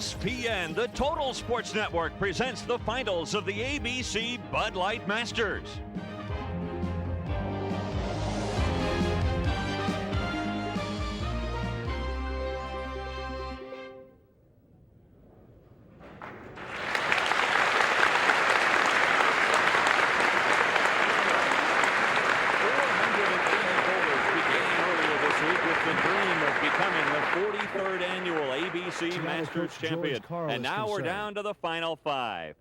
ESPN, the Total Sports Network, presents the finals of the ABC Bud Light Masters. Masters champion. And now we're down to the final five.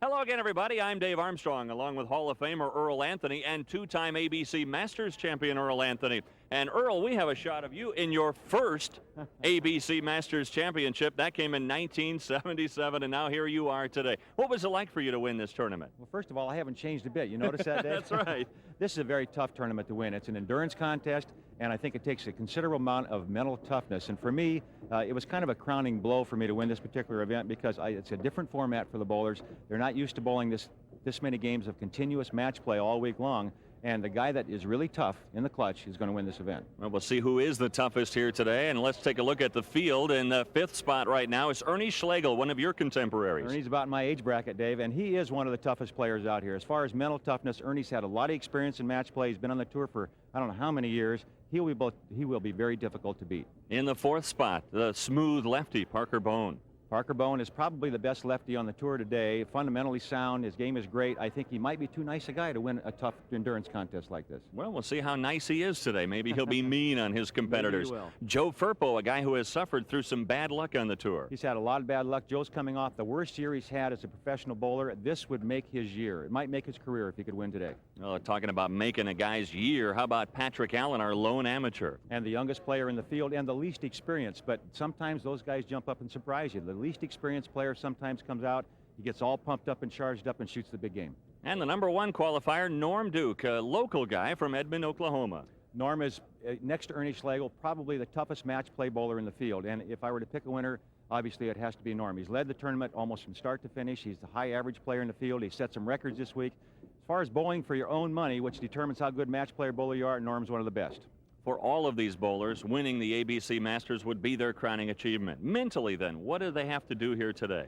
Hello again, everybody. I'm Dave Armstrong, along with Hall of Famer Earl Anthony and two-time ABC Masters champion Earl Anthony. And Earl, we have a shot of you in your first ABC Masters championship. That came in 1977, and now here you are today. What was it like for you to win this tournament? Well, first of all, I haven't changed a bit. You notice that, Dave? That's right. This is a very tough tournament to win. It's an endurance contest, and I think it takes a considerable amount of mental toughness. And for me, it was kind of a crowning blow for me to win this particular event because it's a different format for the bowlers. They're not used to bowling this many games of continuous match play all week long. And the guy that is really tough in the clutch is going to win this event. Well, we'll see who is the toughest here today. And let's take a look at the field. In the fifth spot right now is Ernie Schlegel, one of your contemporaries. Ernie's about my age bracket, Dave, and he is one of the toughest players out here. As far as mental toughness, Ernie's had a lot of experience in match play. He's been on the tour for I don't know how many years. He will be very difficult to beat. In the fourth spot, the smooth lefty, Parker Bone. Parker Bone is probably the best lefty on the tour today. Fundamentally sound. His game is great. I think he might be too nice a guy to win a tough endurance contest like this. Well, we'll see how nice he is today. Maybe he'll be mean on his competitors. Maybe he will. Joe Firpo, a guy who has suffered through some bad luck on the tour. He's had a lot of bad luck. Joe's coming off the worst year he's had as a professional bowler. This would make his year. It might make his career if he could win today. Well, talking about making a guy's year, how about Patrick Allen, our lone amateur? And the youngest player in the field and the least experienced. But sometimes those guys jump up and surprise you. The least experienced player sometimes comes out, he gets all pumped up and charged up and shoots the big game. And the number one qualifier, Norm Duke, a local guy from Edmond, Oklahoma. Norm is, next to Ernie Schlegel, probably the toughest match play bowler in the field. And if I were to pick a winner, obviously it has to be Norm. He's led the tournament almost from start to finish. He's the high average player in the field. He set some records this week. As far as bowling for your own money, which determines how good match player bowler you are, Norm's one of the best. For all of these bowlers, winning the ABC Masters would be their crowning achievement. Mentally, then, what do they have to do here today?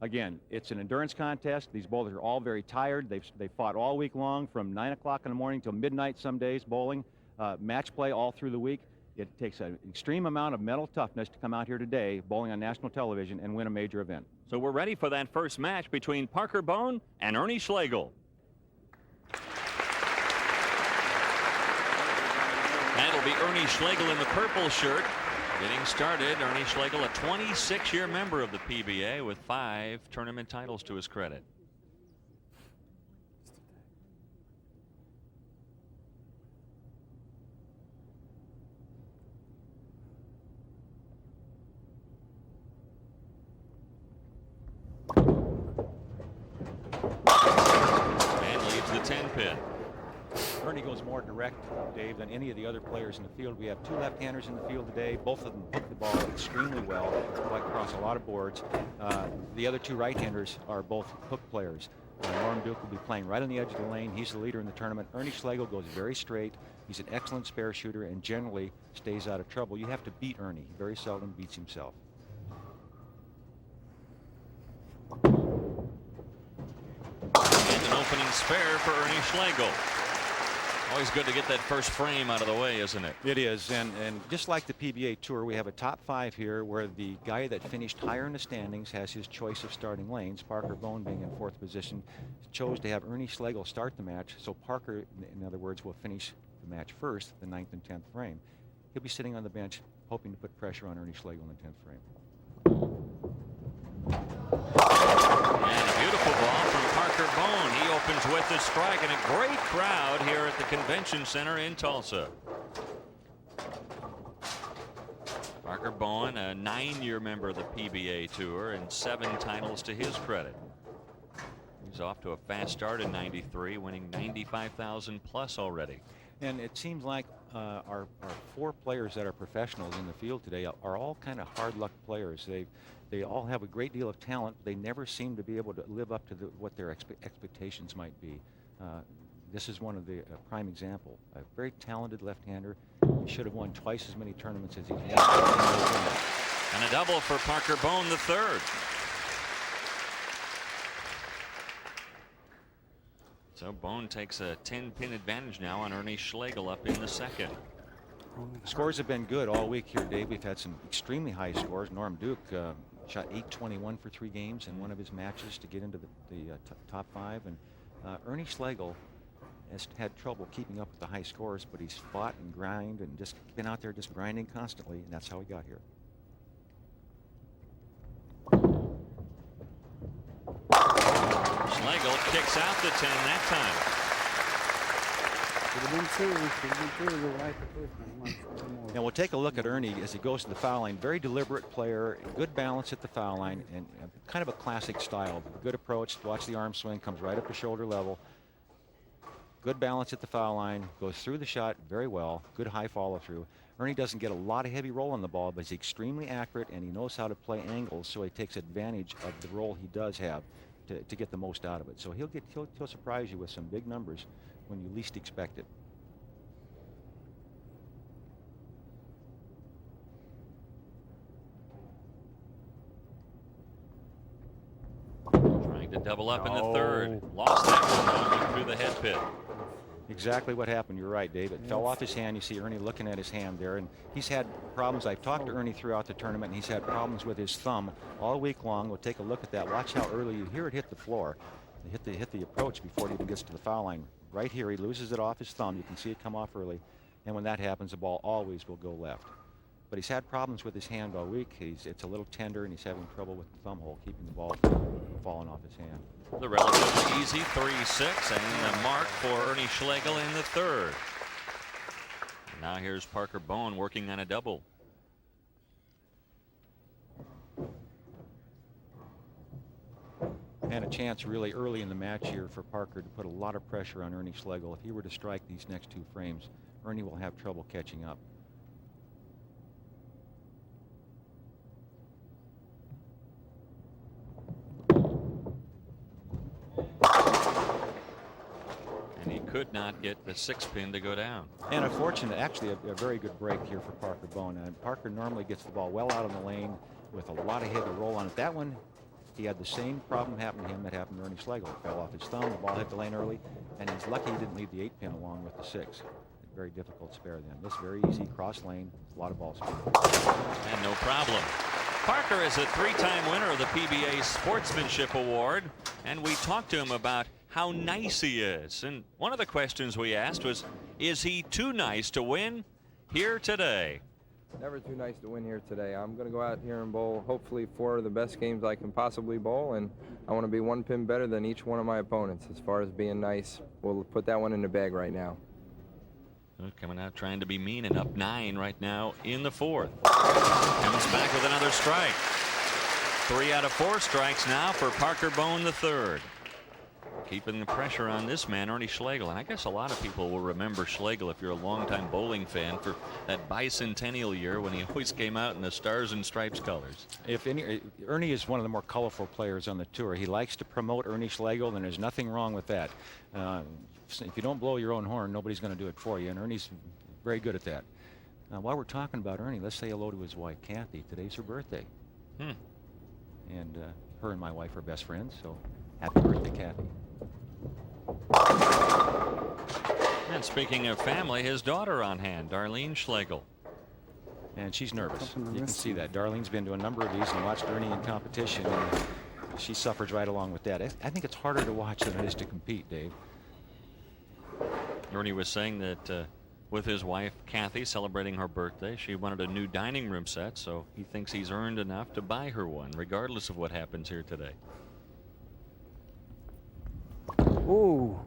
Again, it's an endurance contest. These bowlers are all very tired. They've fought all week long from 9 o'clock in the morning till midnight some days bowling. Match play all through the week. It takes an extreme amount of mental toughness to come out here today bowling on national television and win a major event. So we're ready for that first match between Parker Bone and Ernie Schlegel. That'll be Ernie Schlegel in the purple shirt. Getting started, Ernie Schlegel, a 26-year member of the PBA with 5 tournament titles to his credit. And leaves the 10 pin. Ernie goes more direct, Dave, than any of the other players in the field. We have 2 left-handers in the field today. Both of them hook the ball extremely well, like across a lot of boards. The other 2 right-handers are both hook players. Norm Duke will be playing right on the edge of the lane. He's the leader in the tournament. Ernie Schlegel goes very straight. He's an excellent spare shooter and generally stays out of trouble. You have to beat Ernie. He very seldom beats himself. And an opening spare for Ernie Schlegel. Always good to get that first frame out of the way, isn't it? It is, and just like the PBA Tour, we have a top 5 here where the guy that finished higher in the standings has his choice of starting lanes. Parker Bone, being in 4th position, chose to have Ernie Schlegel start the match, so Parker, in other words, will finish the match first, the 9th and 10th frame. He'll be sitting on the bench hoping to put pressure on Ernie Schlegel in the 10th frame. And a beautiful ball from Parker Bone. He opens with the strike, and a great crowd here at the Convention Center in Tulsa. Parker Bone, a 9-year member of the PBA Tour and 7 titles to his credit. He's off to a fast start in '93, winning 95,000 plus already. And it seems like our 4 players that are professionals in the field today are all kind of hard luck players. They all have a great deal of talent. They never seem to be able to live up to what their expectations might be. This is one of the prime example. A very talented left-hander. He should have won twice as many tournaments as he's won. And a double for Parker Bone, the third. So Bone takes a 10-pin advantage now on Ernie Schlegel up in the second. Scores have been good all week here, Dave. We've had some extremely high scores. Norm Duke shot 821 for 3 games in one of his matches to get into the top 5. And Ernie Schlegel has had trouble keeping up with the high scores, but he's fought and grind and just been out there just grinding constantly, and that's how he got here. Schlegel kicks out the 10 that time. Now we'll take a look at Ernie as he goes to the foul line. Very deliberate player, good balance at the foul line, and kind of a classic style. Good approach, watch the arm swing, comes right up to shoulder level. Good balance at the foul line, goes through the shot very well, good high follow through. Ernie doesn't get a lot of heavy roll on the ball, but he's extremely accurate and he knows how to play angles, so he takes advantage of the roll he does have to get the most out of it. So he'll surprise you with some big numbers when you least expect it. Trying to double up in the third. Lost that one through the head pit. Exactly what happened. You're right, Dave. It fell off his hand. You see Ernie looking at his hand there, and he's had problems. I've talked to Ernie throughout the tournament, and he's had problems with his thumb all week long. We'll take a look at that. Watch how early you hear it hit the floor. Hit the approach before it even gets to the foul line. Right here, he loses it off his thumb. You can see it come off early, and when that happens, the ball always will go left. But he's had problems with his hand all week. It's a little tender, and he's having trouble with the thumb hole, keeping the ball from falling off his hand. The relatively easy 3-6, and the mark for Ernie Schlegel in the third. Now here's Parker Bone working on a double. And a chance really early in the match here for Parker to put a lot of pressure on Ernie Schlegel. If he were to strike these next 2 frames, Ernie will have trouble catching up. And he could not get the 6-pin to go down. And unfortunately, actually a very good break here for Parker Bone. And Parker normally gets the ball well out on the lane with a lot of heavy roll on it. That one, he had the same problem happen to him that happened to Ernie Schlegel. It fell off his thumb, the ball hit the lane early, and he's lucky he didn't leave the 8-pin along with the 6. Very difficult spare then. This very easy cross lane, a lot of ball speed. And no problem. Parker is a 3-time winner of the PBA Sportsmanship Award, and we talked to him about how nice he is. And one of the questions we asked was, is he too nice to win here today? Never too nice to win here today. I'm going to go out here and bowl hopefully 4 of the best games I can possibly bowl, and I want to be 1 pin better than each one of my opponents. As far as being nice, we'll put that one in the bag right now. Coming out trying to be mean and up 9 right now in the fourth. Comes back with another strike. 3 out of 4 strikes now for Parker Bone the third. Keeping the pressure on this man, Ernie Schlegel. And I guess a lot of people will remember Schlegel, if you're a longtime bowling fan, for that bicentennial year when he always came out in the Stars and Stripes colors. Ernie is one of the more colorful players on the tour. He likes to promote Ernie Schlegel, and there's nothing wrong with that. If you don't blow your own horn, nobody's going to do it for you, and Ernie's very good at that. Now, while we're talking about Ernie, let's say hello to his wife, Kathy. Today's her birthday. And her and my wife are best friends, so happy birthday, Kathy. And speaking of family, his daughter on hand, Darlene Schlegel. And she's nervous. You can see that. Darlene's been to a number of these and watched Ernie in competition, and she suffers right along with that. I think it's harder to watch than it is to compete, Dave. Ernie was saying that with his wife, Kathy, celebrating her birthday, she wanted a new dining room set, so he thinks he's earned enough to buy her one, regardless of what happens here today. Ooh.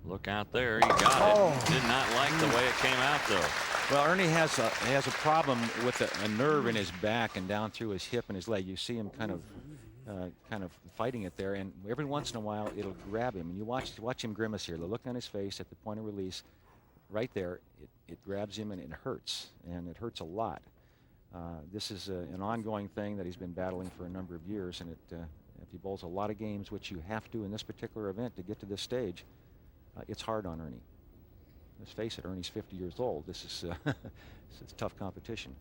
Look out there. He got it. Did not like the way it came out, though. Well, Ernie has a problem with a nerve in his back and down through his hip and his leg. You see him kind of fighting it there, and every once in a while it'll grab him. And you watch him grimace here. The look on his face at the point of release, right there, it grabs him and it hurts, and it hurts a lot. This is an ongoing thing that he's been battling for a number of years, and if he bowls a lot of games, which you have to in this particular event to get to this stage, it's hard on Ernie. Let's face it, Ernie's 50 years old. This is it's tough competition.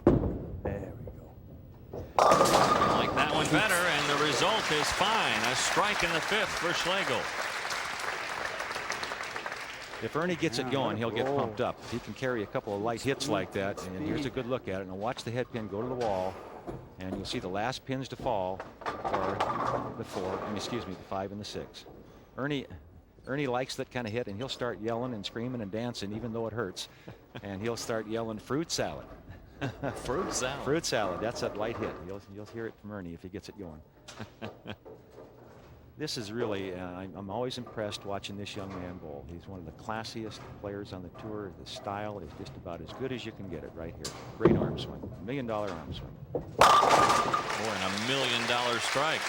There we go. I like that one better, and the result is fine. A strike in the 5th for Schlegel. If Ernie gets it going, he'll get pumped up. If he can carry a couple of light hits like that, and here's a good look at it. Now watch the head pin go to the wall, and you'll see the last pins to fall are the 4, and excuse me, the 5 and the 6. Ernie likes that kind of hit, and he'll start yelling and screaming and dancing even though it hurts. And he'll start yelling fruit salad. Fruit salad. Fruit salad. That's a light hit. You'll hear it from Ernie if he gets it going. This is really, I'm always impressed watching this young man bowl. He's one of the classiest players on the tour. The style is just about as good as you can get it right here. Great arm swing. $1 million arm swing. Boy, and $1 million strike.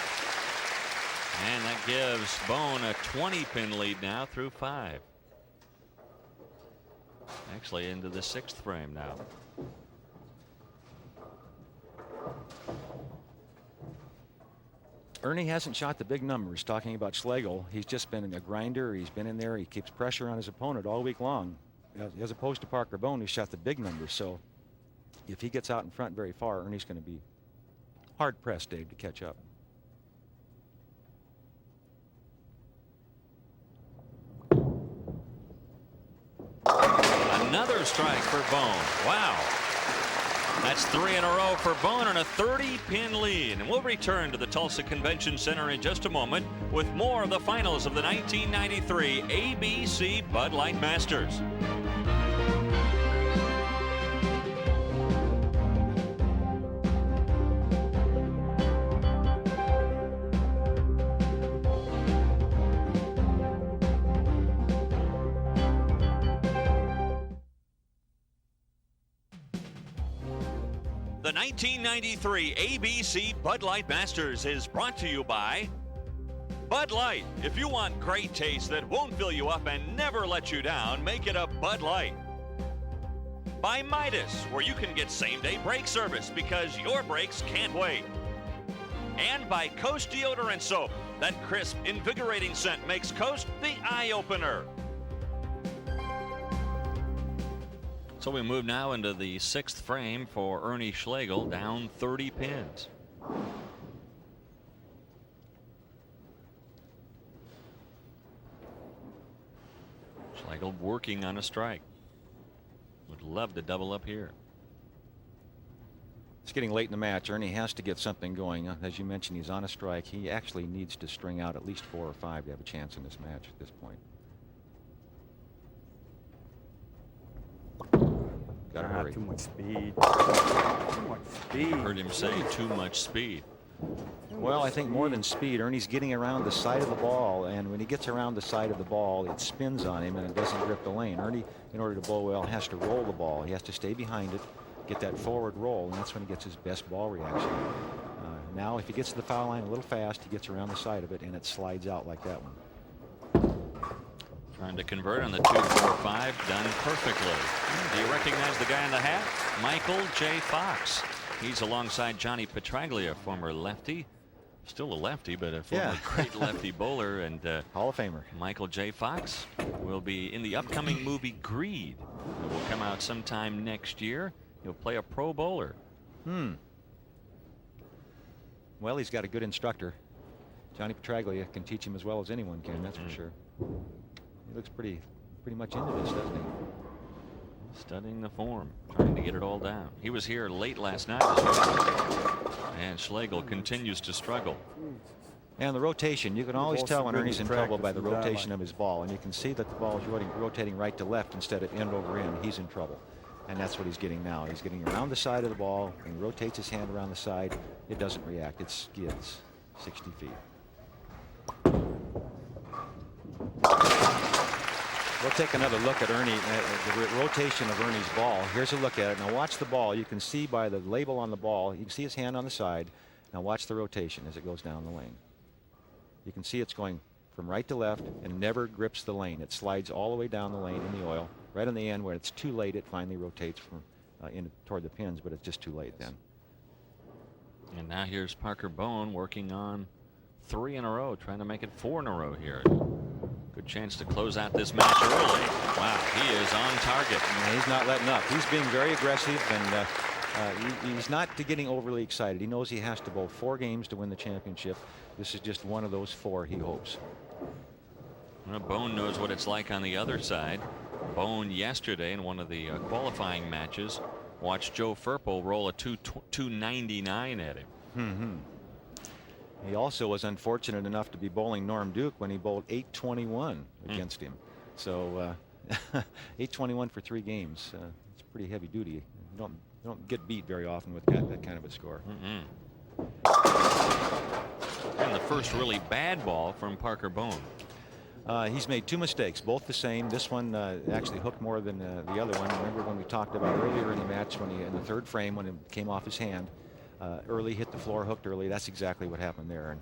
And that gives Bone a 20-pin lead now through 5. Actually into the 6th frame now. Ernie hasn't shot the big numbers. Talking about Schlegel, he's just been a grinder. He's been in there. He keeps pressure on his opponent all week long, as opposed to Parker Bone, who shot the big numbers. So if he gets out in front very far, Ernie's going to be hard pressed, Dave, to catch up. Another strike for Bone. Wow. That's 3 in a row for Bone and a 30-pin lead. And we'll return to the Tulsa Convention Center in just a moment with more of the finals of the 1993 ABC Bud Light Masters. The 1993 ABC Bud Light Masters is brought to you by Bud Light. If you want great taste that won't fill you up and never let you down, make it a Bud Light. By Midas, where you can get same-day brake service because your brakes can't wait. And by Coast Deodorant Soap. That crisp, invigorating scent makes Coast the eye-opener. So we move now into the 6th frame for Ernie Schlegel, down 30 pins. Schlegel working on a strike. Would love to double up here. It's getting late in the match. Ernie has to get something going. As you mentioned, he's on a strike. He actually needs to string out at least 4 or 5 to have a chance in this match at this point. Gotta hurry. Too much speed. Too much speed. Heard him say too much speed. Well, I think more than speed. Ernie's getting around the side of the ball, and when he gets around the side of the ball, it spins on him and it doesn't grip the lane. Ernie, in order to bowl well, has to roll the ball. He has to stay behind it, get that forward roll, and that's when he gets his best ball reaction. Now, if he gets to the foul line a little fast, he gets around the side of it, and it slides out like that one. Trying to convert on the 2-4-5, done perfectly. Do you recognize the guy in the hat? Michael J. Fox. He's alongside Johnny Petraglia, former lefty. Still a lefty, but a former great lefty bowler. And Hall of Famer. Michael J. Fox will be in the upcoming movie Greed. It will come out sometime next year. He'll play a pro bowler. Well, he's got a good instructor. Johnny Petraglia can teach him as well as anyone can, that's for sure. He looks pretty much into this, doesn't he? Studying the form, trying to get it all down. He was here late last night, and Schlegel continues to struggle. And the rotation, you can always tell when Ernie's in trouble by the rotation of his ball, and you can see that the ball is rotating right to left instead of end over end. He's in trouble, and that's what he's getting now. He's getting around the side of the ball and rotates his hand around the side. It doesn't react. It skids 60 feet. We'll take another look at Ernie, the rotation of Ernie's ball. Here's a look at it. Now watch the ball. You can see by the label on the ball, you can see his hand on the side. Now watch the rotation as it goes down the lane. You can see it's going from right to left and never grips the lane. It slides all the way down the lane in the oil. Right on the end where it's too late, it finally rotates from toward the pins, but it's just too late then. And now here's Parker Bone working on 3 in a row, trying to make it 4 in a row here. Good chance to close out this match early. Wow, he is on target. And he's not letting up. He's being very aggressive, and He's not getting overly excited. He knows he has to bowl 4 games to win the championship. This is just one of those 4, he hopes. Well, Bone knows what it's like on the other side. Bone yesterday in one of the qualifying matches watched Joe Firpo roll a 299 at him. He also was unfortunate enough to be bowling Norm Duke when he bowled 821 against him. So 821 for 3 games. It's pretty heavy duty. You don't get beat very often with that kind of a score. And the first really bad ball from Parker Bone. He's made 2 mistakes, both the same. This one actually hooked more than the other one. Remember when we talked about earlier in the match when in the 3rd frame when it came off his hand, early hit the floor, hooked early. That's exactly what happened there. And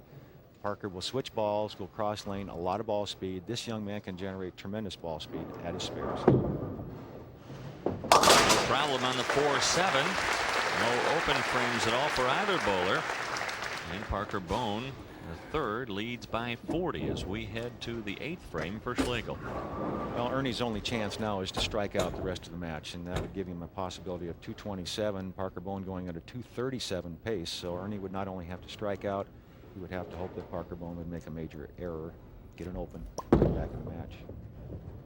Parker will switch balls, go cross lane, a lot of ball speed. This young man can generate tremendous ball speed at his spares. Problem on the 4-7. No open frames at all for either bowler. And Parker Bone, the 3rd, leads by 40 as we head to the 8th frame for Schlegel. Well, Ernie's only chance now is to strike out the rest of the match, and that would give him a possibility of 227. Parker Bone going at a 237 pace, so Ernie would not only have to strike out, he would have to hope that Parker Bone would make a major error, get an open, get back in the match.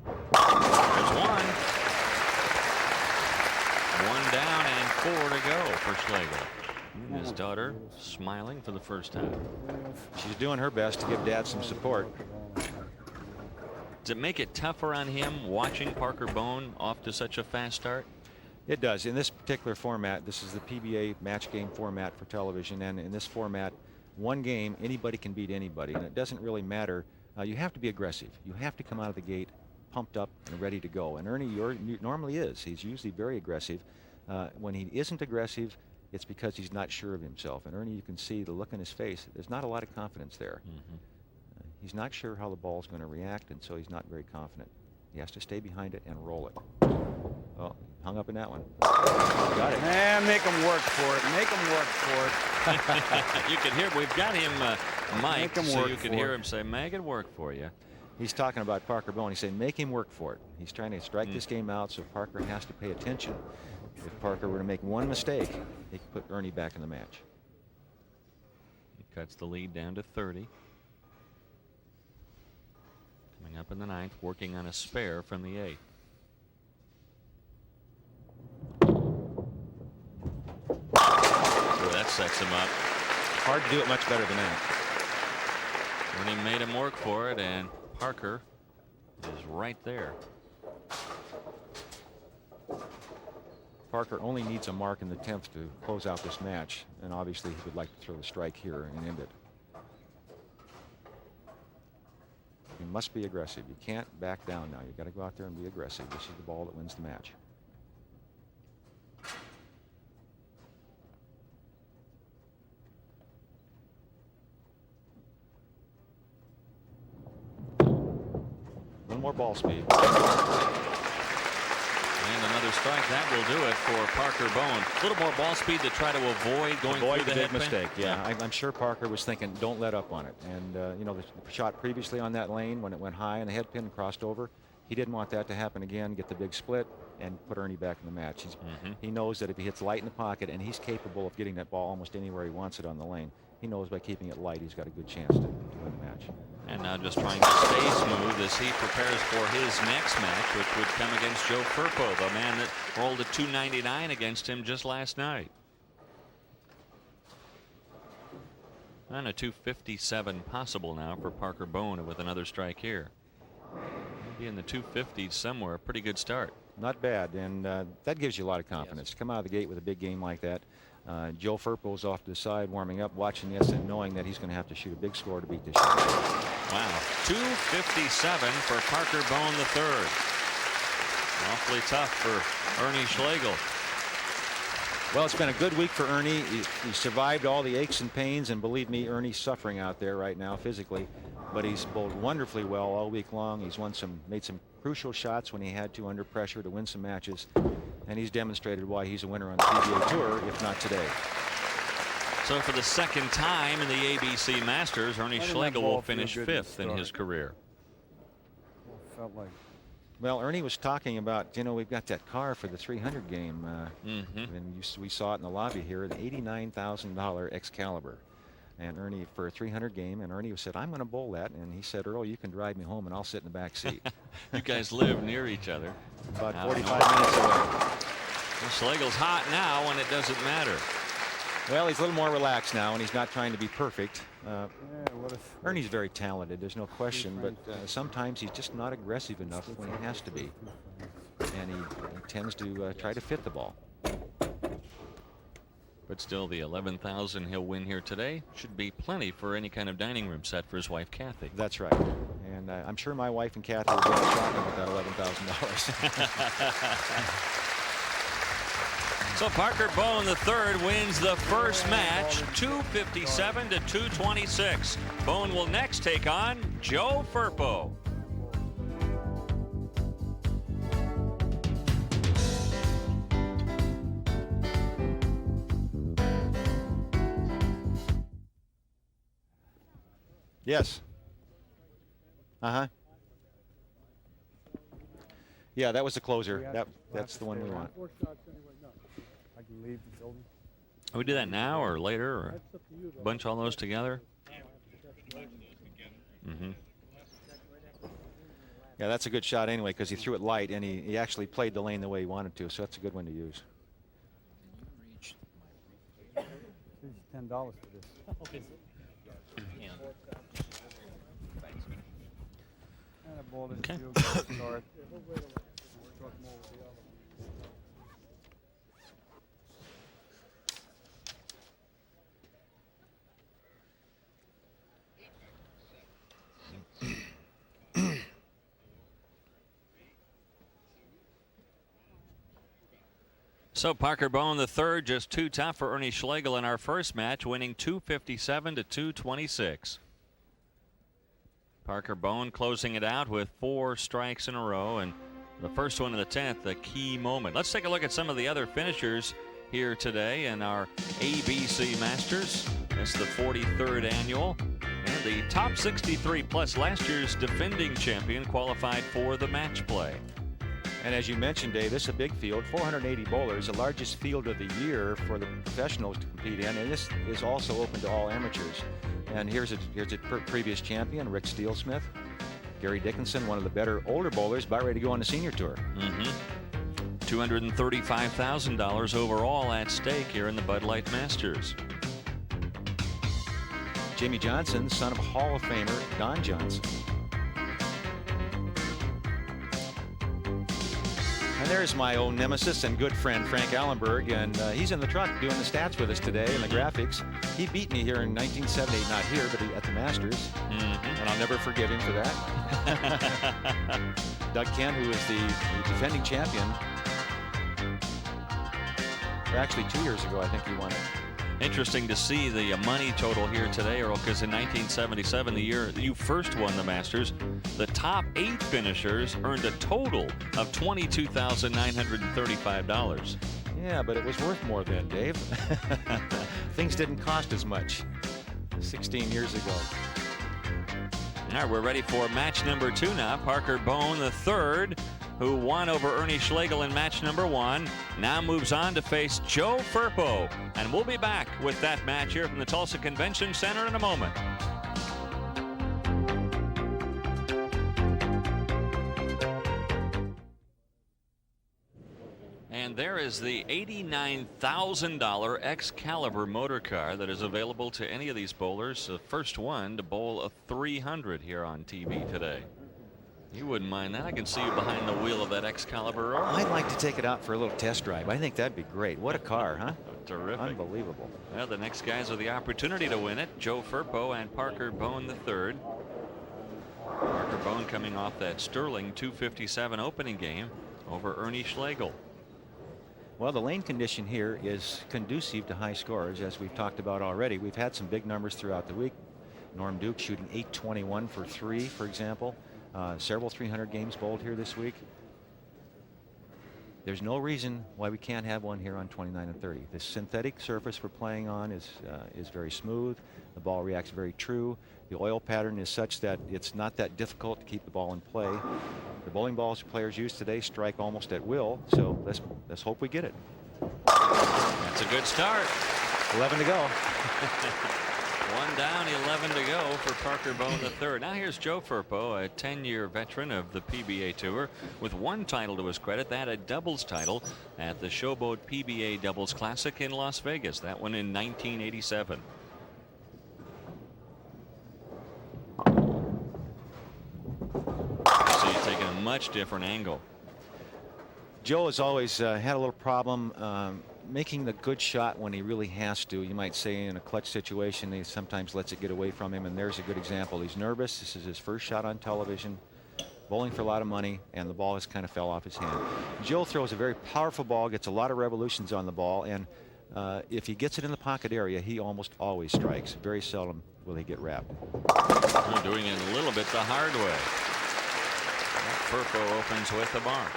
There's one. 1 down and 4 to go for Schlegel. His daughter smiling for the first time. She's doing her best to give Dad some support. Does it make it tougher on him watching Parker Bone off to such a fast start? It does. In this particular format, this is the PBA match game format for television, and in this format, 1 game, anybody can beat anybody, and it doesn't really matter. You have to be aggressive. You have to come out of the gate pumped up and ready to go, and Ernie normally is. He's usually very aggressive. When he isn't aggressive, it's because he's not sure of himself. And Ernie, you can see the look in his face. There's not a lot of confidence there. He's not sure how the ball's going to react, and so he's not very confident. He has to stay behind it and roll it. Oh, hung up in that one. Got it. Man, make him work for it. Make him work for it. You can hear, we've got him mic'd, so you can hear him say, make it work for you. He's talking about Parker Bone. He's saying, make him work for it. He's trying to strike this game out, so Parker has to pay attention. If Parker were to make 1 mistake, he could put Ernie back in the match. He cuts the lead down to 30. Coming up in the 9th, working on a spare from the 8th. So that sets him up. Hard to do it much better than that. And he made him work for it, and Parker is right there. Parker only needs a mark in the 10th to close out this match, and obviously he would like to throw the strike here and end it. You must be aggressive. You can't back down now. You got to go out there and be aggressive. This is the ball that wins the match. One more ball speed. And another strike. That will do it for Parker Bone. A little more ball speed to try to avoid going through the big headpin. mistake. Yeah, I'm sure Parker was thinking, don't let up on it. And you know, the shot previously on that lane when it went high and the headpin and crossed over, he didn't want that to happen again. Get the big split and put Ernie back in the match. He knows that if he hits light in the pocket, and he's capable of getting that ball almost anywhere he wants it on the lane, he knows by keeping it light, he's got a good chance to win the match. And now just trying to stay smooth as he prepares for his next match, which would come against Joe Firpo, the man that rolled a 299 against him just last night. And a 257 possible now for Parker Bone with another strike here. Maybe in the 250s somewhere. Pretty good start. Not bad, and that gives you a lot of confidence. To come out of the gate with a big game like that. Joe Firpo's off to the side warming up, watching this and knowing that he's going to have to shoot a big score to beat this shot. Wow. 257 for Parker Bone III. Awfully tough for Ernie Schlegel. Well, it's been a good week for Ernie. He survived all the aches and pains, and believe me, Ernie's suffering out there right now physically, but he's bowled wonderfully well all week long. He's made some crucial shots when he had to under pressure to win some matches, and he's demonstrated why he's a winner on the PBA Tour, if not today. So for the second time in the ABC Masters, Ernie Schlegel will finish 5th in his career. Felt like Well, Ernie was talking about, you know, we've got that car for the 300 game. And we saw it in the lobby here, the $89,000 Excalibur. And Ernie for a 300 game, and Ernie said, I'm going to bowl that. And he said, Earl, you can drive me home and I'll sit in the back seat. You guys live near each other. About 45 minutes away. Schlegel's hot now and it doesn't matter. Well, he's a little more relaxed now, and he's not trying to be perfect. Ernie's very talented, there's no question, but sometimes he's just not aggressive enough when he has to be. And he tends to try to fit the ball. But still, the $11,000 he'll win here today should be plenty for any kind of dining room set for his wife, Kathy. That's right. And I'm sure my wife and Kathy will go shopping with that $11,000. So Parker Bone III wins the first match, 257 to 226. Bone will next take on Joe Firpo. Yes. Yeah, that was the closer. That's the one we want. Leave the building. We do that now or later or bunch all those together? Yeah, that's a good shot anyway because he threw it light and he actually played the lane the way he wanted to, so that's a good one to use. $10 for this. Okay. So Parker Bone III just too tough for Ernie Schlegel in our first match, winning 257 to 226. Parker Bone closing it out with 4 strikes in a row, and the first one in the 10th, a key moment. Let's take a look at some of the other finishers here today in our ABC Masters. It's the 43rd annual, and the top 63 plus last year's defending champion qualified for the match play. And as you mentioned, Dave, this is a big field, 480 bowlers, the largest field of the year for the professionals to compete in, and this is also open to all amateurs. And here's a previous champion, Rick Steelsmith. Gary Dickinson, one of the better older bowlers, about ready to go on the senior tour. $235,000 overall at stake here in the Bud Light Masters. Jimmy Johnson, son of Hall of Famer Don Johnson. And there's my old nemesis and good friend Frank Allenberg, and he's in the truck doing the stats with us today and the graphics. He beat me here in 1978, not here, but at the Masters, and I'll never forgive him for that. Doug Kent, who is the defending champion, or actually 2 years ago, I think he won it. Interesting to see the money total here today, Earl, because in 1977, the year that you first won the Masters, the top 8 finishers earned a total of $22,935. Yeah, but it was worth more then, Dave. Things didn't cost as much 16 years ago. All right, we're ready for match number 2 now. Parker Bone III, who won over Ernie Schlegel in match number 1, now moves on to face Joe Firpo. And we'll be back with that match here from the Tulsa Convention Center in a moment. And there is the $89,000 Excalibur motor car that is available to any of these bowlers. The first one to bowl a 300 here on TV today. You wouldn't mind that. I can see you behind the wheel of that Excalibur. I'd like to take it out for a little test drive. I think that'd be great. What a car, huh? Terrific. Unbelievable. Well, the next guys with the opportunity to win it, Joe Firpo and Parker Bone III. Parker Bone coming off that sterling 257 opening game over Ernie Schlegel. Well, the lane condition here is conducive to high scores, as we've talked about already. We've had some big numbers throughout the week. Norm Duke shooting 821 for 3, for example. Several 300 games bowled here this week. There's no reason why we can't have one here on 29 and 30. The synthetic surface we're playing on is very smooth. The ball reacts very true. The oil pattern is such that it's not that difficult to keep the ball in play. The bowling balls players use today strike almost at will, so let's hope we get it. That's a good start. 11 to go. One down, 11 to go for Parker Bone III. Now here's Joe Firpo, a 10-year veteran of the PBA Tour with one title to his credit, that a doubles title at the Showboat PBA Doubles Classic in Las Vegas. That one in 1987. So you're taking a much different angle. Joe has always had a little problem making the good shot when he really has to. You might say in a clutch situation he sometimes lets it get away from him, and there's a good example. He's nervous. This is his first shot on television, bowling for a lot of money, and the ball has kind of fell off his hand. Joe throws a very powerful ball, gets a lot of revolutions on the ball, and if he gets it in the pocket area, he almost always strikes. Very seldom will he get wrapped. We're doing it a little bit the hard way. Firpo opens with a bar.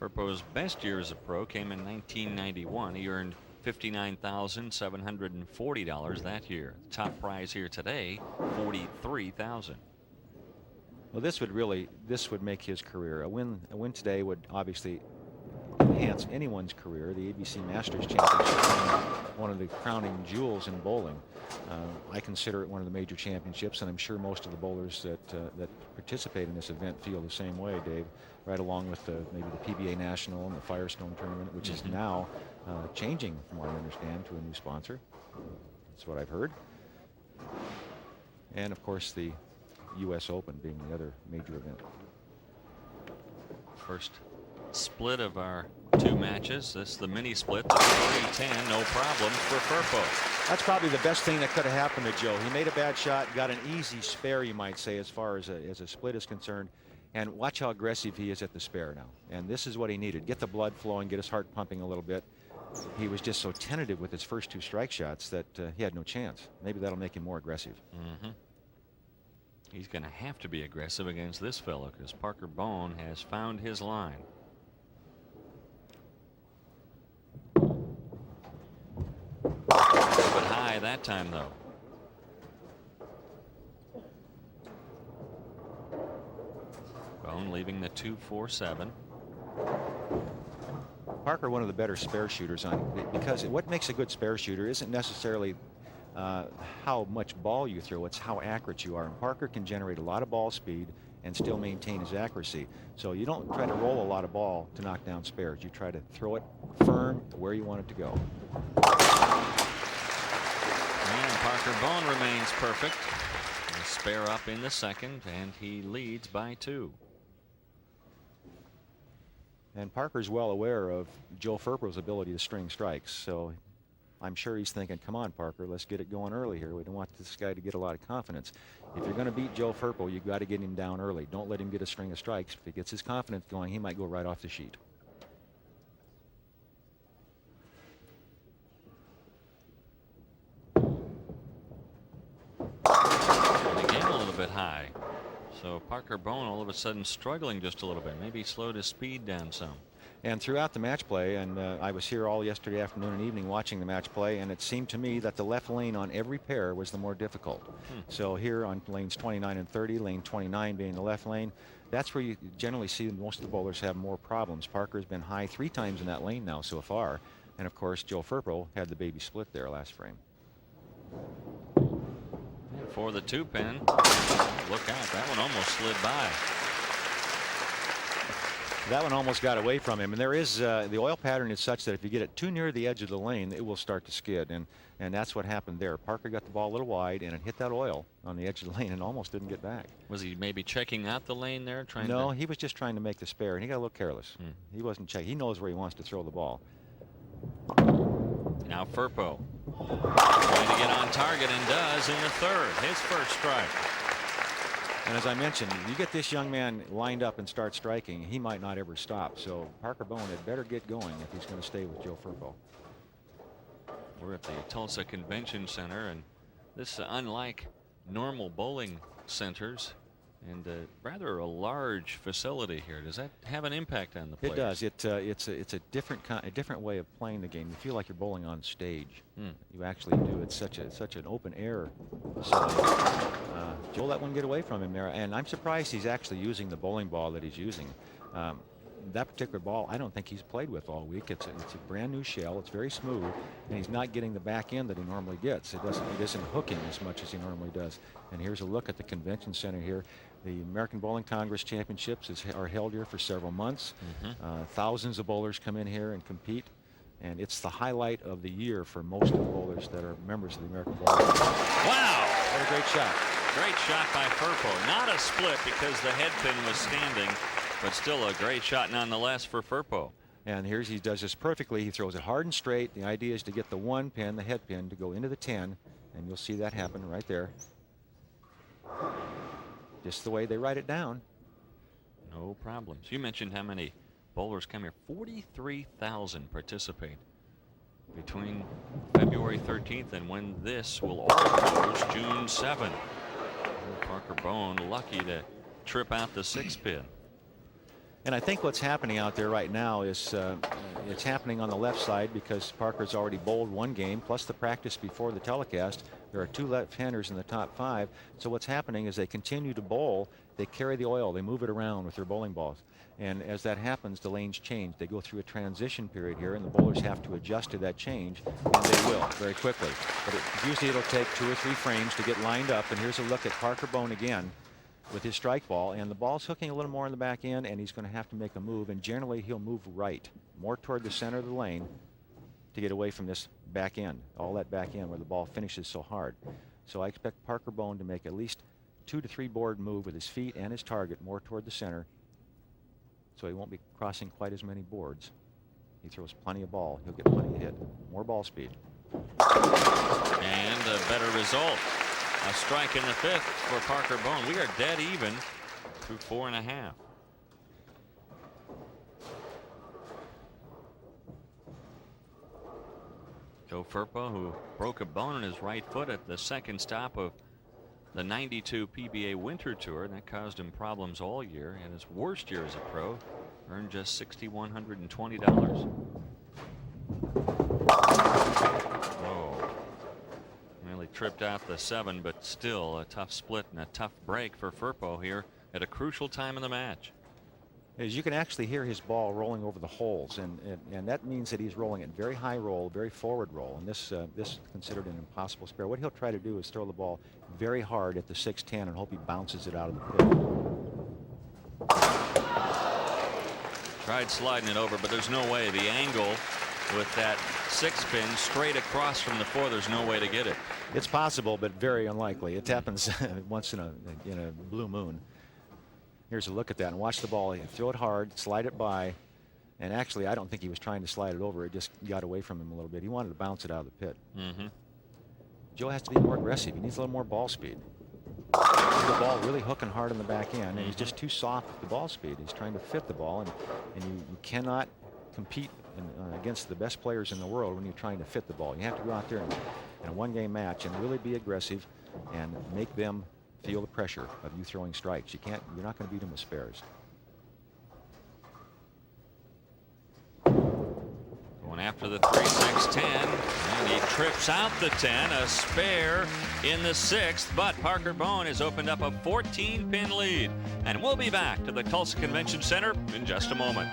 Firpo's best year as a pro came in 1991. He earned $59,740 that year. Top prize here today, $43,000. Well, this would make his career. A win today would obviously enhance anyone's career. The ABC Masters Championship, one of the crowning jewels in bowling. I consider it one of the major championships, and I'm sure most of the bowlers that participate in this event feel the same way, Dave. Right along with maybe the PBA National and the Firestone Tournament, which is now changing, from what I understand, to a new sponsor. That's what I've heard. And of course, the US Open being the other major event. First split of our two matches. This is the mini split, the 3-10, no problems for Firpo. That's probably the best thing that could have happened to Joe. He made a bad shot, got an easy spare, you might say, as far as a split is concerned. And watch how aggressive he is at the spare now. And this is what he needed. Get the blood flowing, get his heart pumping a little bit. He was just so tentative with his first two strike shots that he had no chance. Maybe that'll make him more aggressive. He's going to have to be aggressive against this fellow because Parker Bone has found his line. A little bit high that time, though. Bone leaving the 2-4-7. Parker, one of the better spare shooters on, because what makes a good spare shooter isn't necessarily how much ball you throw, it's how accurate you are. And Parker can generate a lot of ball speed and still maintain his accuracy. So you don't try to roll a lot of ball to knock down spares. You try to throw it firm where you want it to go. And Parker Bone remains perfect. A spare up in the second, and he leads by 2. And Parker's well aware of Joe Firpo's ability to string strikes, so I'm sure he's thinking, come on, Parker, let's get it going early here. We don't want this guy to get a lot of confidence. If you're going to beat Joe Firpo, you've got to get him down early. Don't let him get a string of strikes. If he gets his confidence going, he might go right off the sheet. And again, a little bit high. So Parker Bone all of a sudden struggling just a little bit. Maybe slowed his speed down some. And throughout the match play, and I was here all yesterday afternoon and evening watching the match play, and it seemed to me that the left lane on every pair was the more difficult. So here on lanes 29 and 30, lane 29 being the left lane, that's where you generally see most of the bowlers have more problems. Parker's been high 3 times in that lane now so far. And of course, Joe Firpo had the baby split there last frame. For the 2-pin, look out, that one almost slid by. That one almost got away from him, and there is the oil pattern is such that if you get it too near the edge of the lane, it will start to skid, and that's what happened there. Parker got the ball a little wide, and it hit that oil on the edge of the lane and almost didn't get back. Was he maybe checking out the lane there? No, he was just trying to make the spare, and he got a little careless. He wasn't checking. He knows where he wants to throw the ball. Now Firpo trying to get on target, and does in the third. His first strike. And as I mentioned, you get this young man lined up and start striking, he might not ever stop. So Parker Bone had better get going if he's going to stay with Joe Firpo. We're at the Tulsa Convention Center, and this, unlike normal bowling centers, And rather a large facility here. Does that have an impact on the players? It does. It's a different way of playing the game. You feel like you're bowling on stage. You actually do. It's such an open air facility. Joe let one get away from him there, and I'm surprised he's actually using the bowling ball that he's using. That particular ball, I don't think he's played with all week. It's a brand new shell. It's very smooth, and he's not getting the back end that he normally gets. He isn't hooking as much as he normally does. And here's a look at the convention center here. The American Bowling Congress Championships are held here for several months. Thousands of bowlers come in here and compete, and it's the highlight of the year for most of the bowlers that are members of the American Bowling Congress. Wow! What a great shot. Great shot by Firpo. Not a split because the head pin was standing, but still a great shot nonetheless for Firpo. And he does this perfectly. He throws it hard and straight. The idea is to get the 1 pin, the head pin, to go into the 10, and you'll see that happen right there. Just the way they write it down. No problems. You mentioned how many bowlers come here. 43,000 participate between February 13th and when this will all close, June 7th. Parker Bone lucky to trip out the 6 pin. And I think what's happening out there right now is it's happening on the left side because Parker's already bowled 1 game, plus the practice before the telecast. There are 2 left-handers in the top 5. So what's happening is they continue to bowl. They carry the oil. They move it around with their bowling balls. And as that happens, the lanes change. They go through a transition period here, and the bowlers have to adjust to that change, and they will very quickly. But usually it'll take 2 or 3 frames to get lined up. And here's a look at Parker Bone again with his strike ball, and the ball's hooking a little more in the back end, and he's going to have to make a move, and generally he'll move right, more toward the center of the lane to get away from this back end, all that back end where the ball finishes so hard. So I expect Parker Bone to make at least 2 to 3 board move with his feet and his target more toward the center, so he won't be crossing quite as many boards. He throws plenty of ball. He'll get plenty of hit. More ball speed. And a better result. A strike in the 5th for Parker Bone. We are dead even through 4.5. Joe Firpo, who broke a bone in his right foot at the 2nd stop of the '92 PBA Winter Tour. That caused him problems all year. And his worst year as a pro, earned just $6,120. He tripped out the 7, but still a tough split and a tough break for Firpo here at a crucial time in the match. As you can actually hear his ball rolling over the holes, and that means that he's rolling it very high roll, very forward roll, and this is considered an impossible spare. What he'll try to do is throw the ball very hard at the 610 and hope he bounces it out of the pit. Tried sliding it over, but there's no way. The angle with that 6 pin straight across from the 4, there's no way to get it. It's possible, but very unlikely. It happens once in a blue moon. Here's a look at that, and watch the ball. Throw it hard, slide it by, and actually I don't think he was trying to slide it over. It just got away from him a little bit. He wanted to bounce it out of the pit. Joe has to be more aggressive. He needs a little more ball speed. The ball really hooking hard in the back end, and he's just too soft with the ball speed. He's trying to fit the ball, and you cannot compete against the best players in the world when you're trying to fit the ball. You have to go out there in a 1-game match and really be aggressive and make them feel the pressure of you throwing strikes. You're not going to beat them with spares. Going after the 3-6-10, and he trips out the 10, a spare in the 6th, but Parker Bone has opened up a 14-pin lead. And we'll be back to the Tulsa Convention Center in just a moment.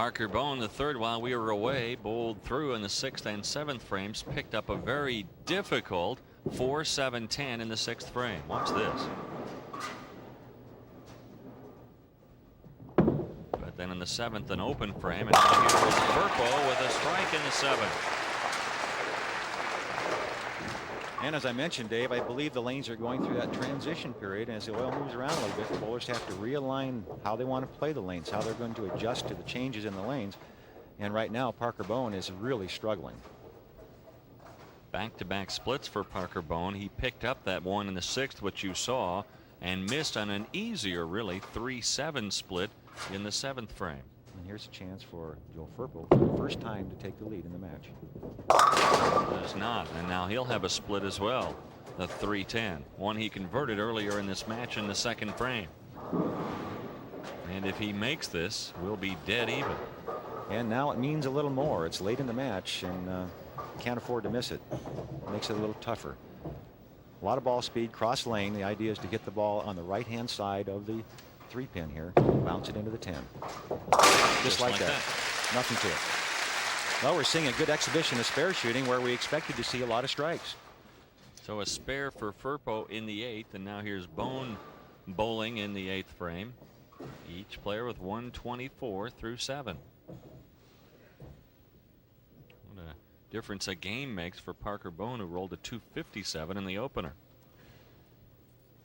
Parker Bone, the third while we were away, bowled through in the 6th and 7th frames, picked up a very difficult 4-7-10 in the 6th frame. Watch this. But then in the 7th, an open frame, and now here was Firpo with a strike in the 7th. And as I mentioned, Dave, I believe the lanes are going through that transition period. And as the oil moves around a little bit, the bowlers have to realign how they want to play the lanes, how they're going to adjust to the changes in the lanes. And right now, Parker Bone is really struggling. Back-to-back splits for Parker Bone. He picked up that one in the 6th, which you saw, and missed on an easier, really, 3-7 split in the 7th frame. And here's a chance for Joe Firpo for the first time to take the lead in the match. Does not, and now he'll have a split as well. The 3-10, one he converted earlier in this match in the 2nd frame. And if he makes this, we'll be dead even. And now it means a little more. It's late in the match, and can't afford to miss it. Makes it a little tougher. A lot of ball speed, cross lane. The idea is to get the ball on the right-hand side of the 3-pin here, bounce it into the 10. Just like that. Nothing to it. Well, we're seeing a good exhibition of spare shooting where we expected to see a lot of strikes. So a spare for Firpo in the 8th, and now here's Bone bowling in the 8th frame. Each player with 124 through 7. What a difference a game makes for Parker Bone, who rolled a 257 in the opener.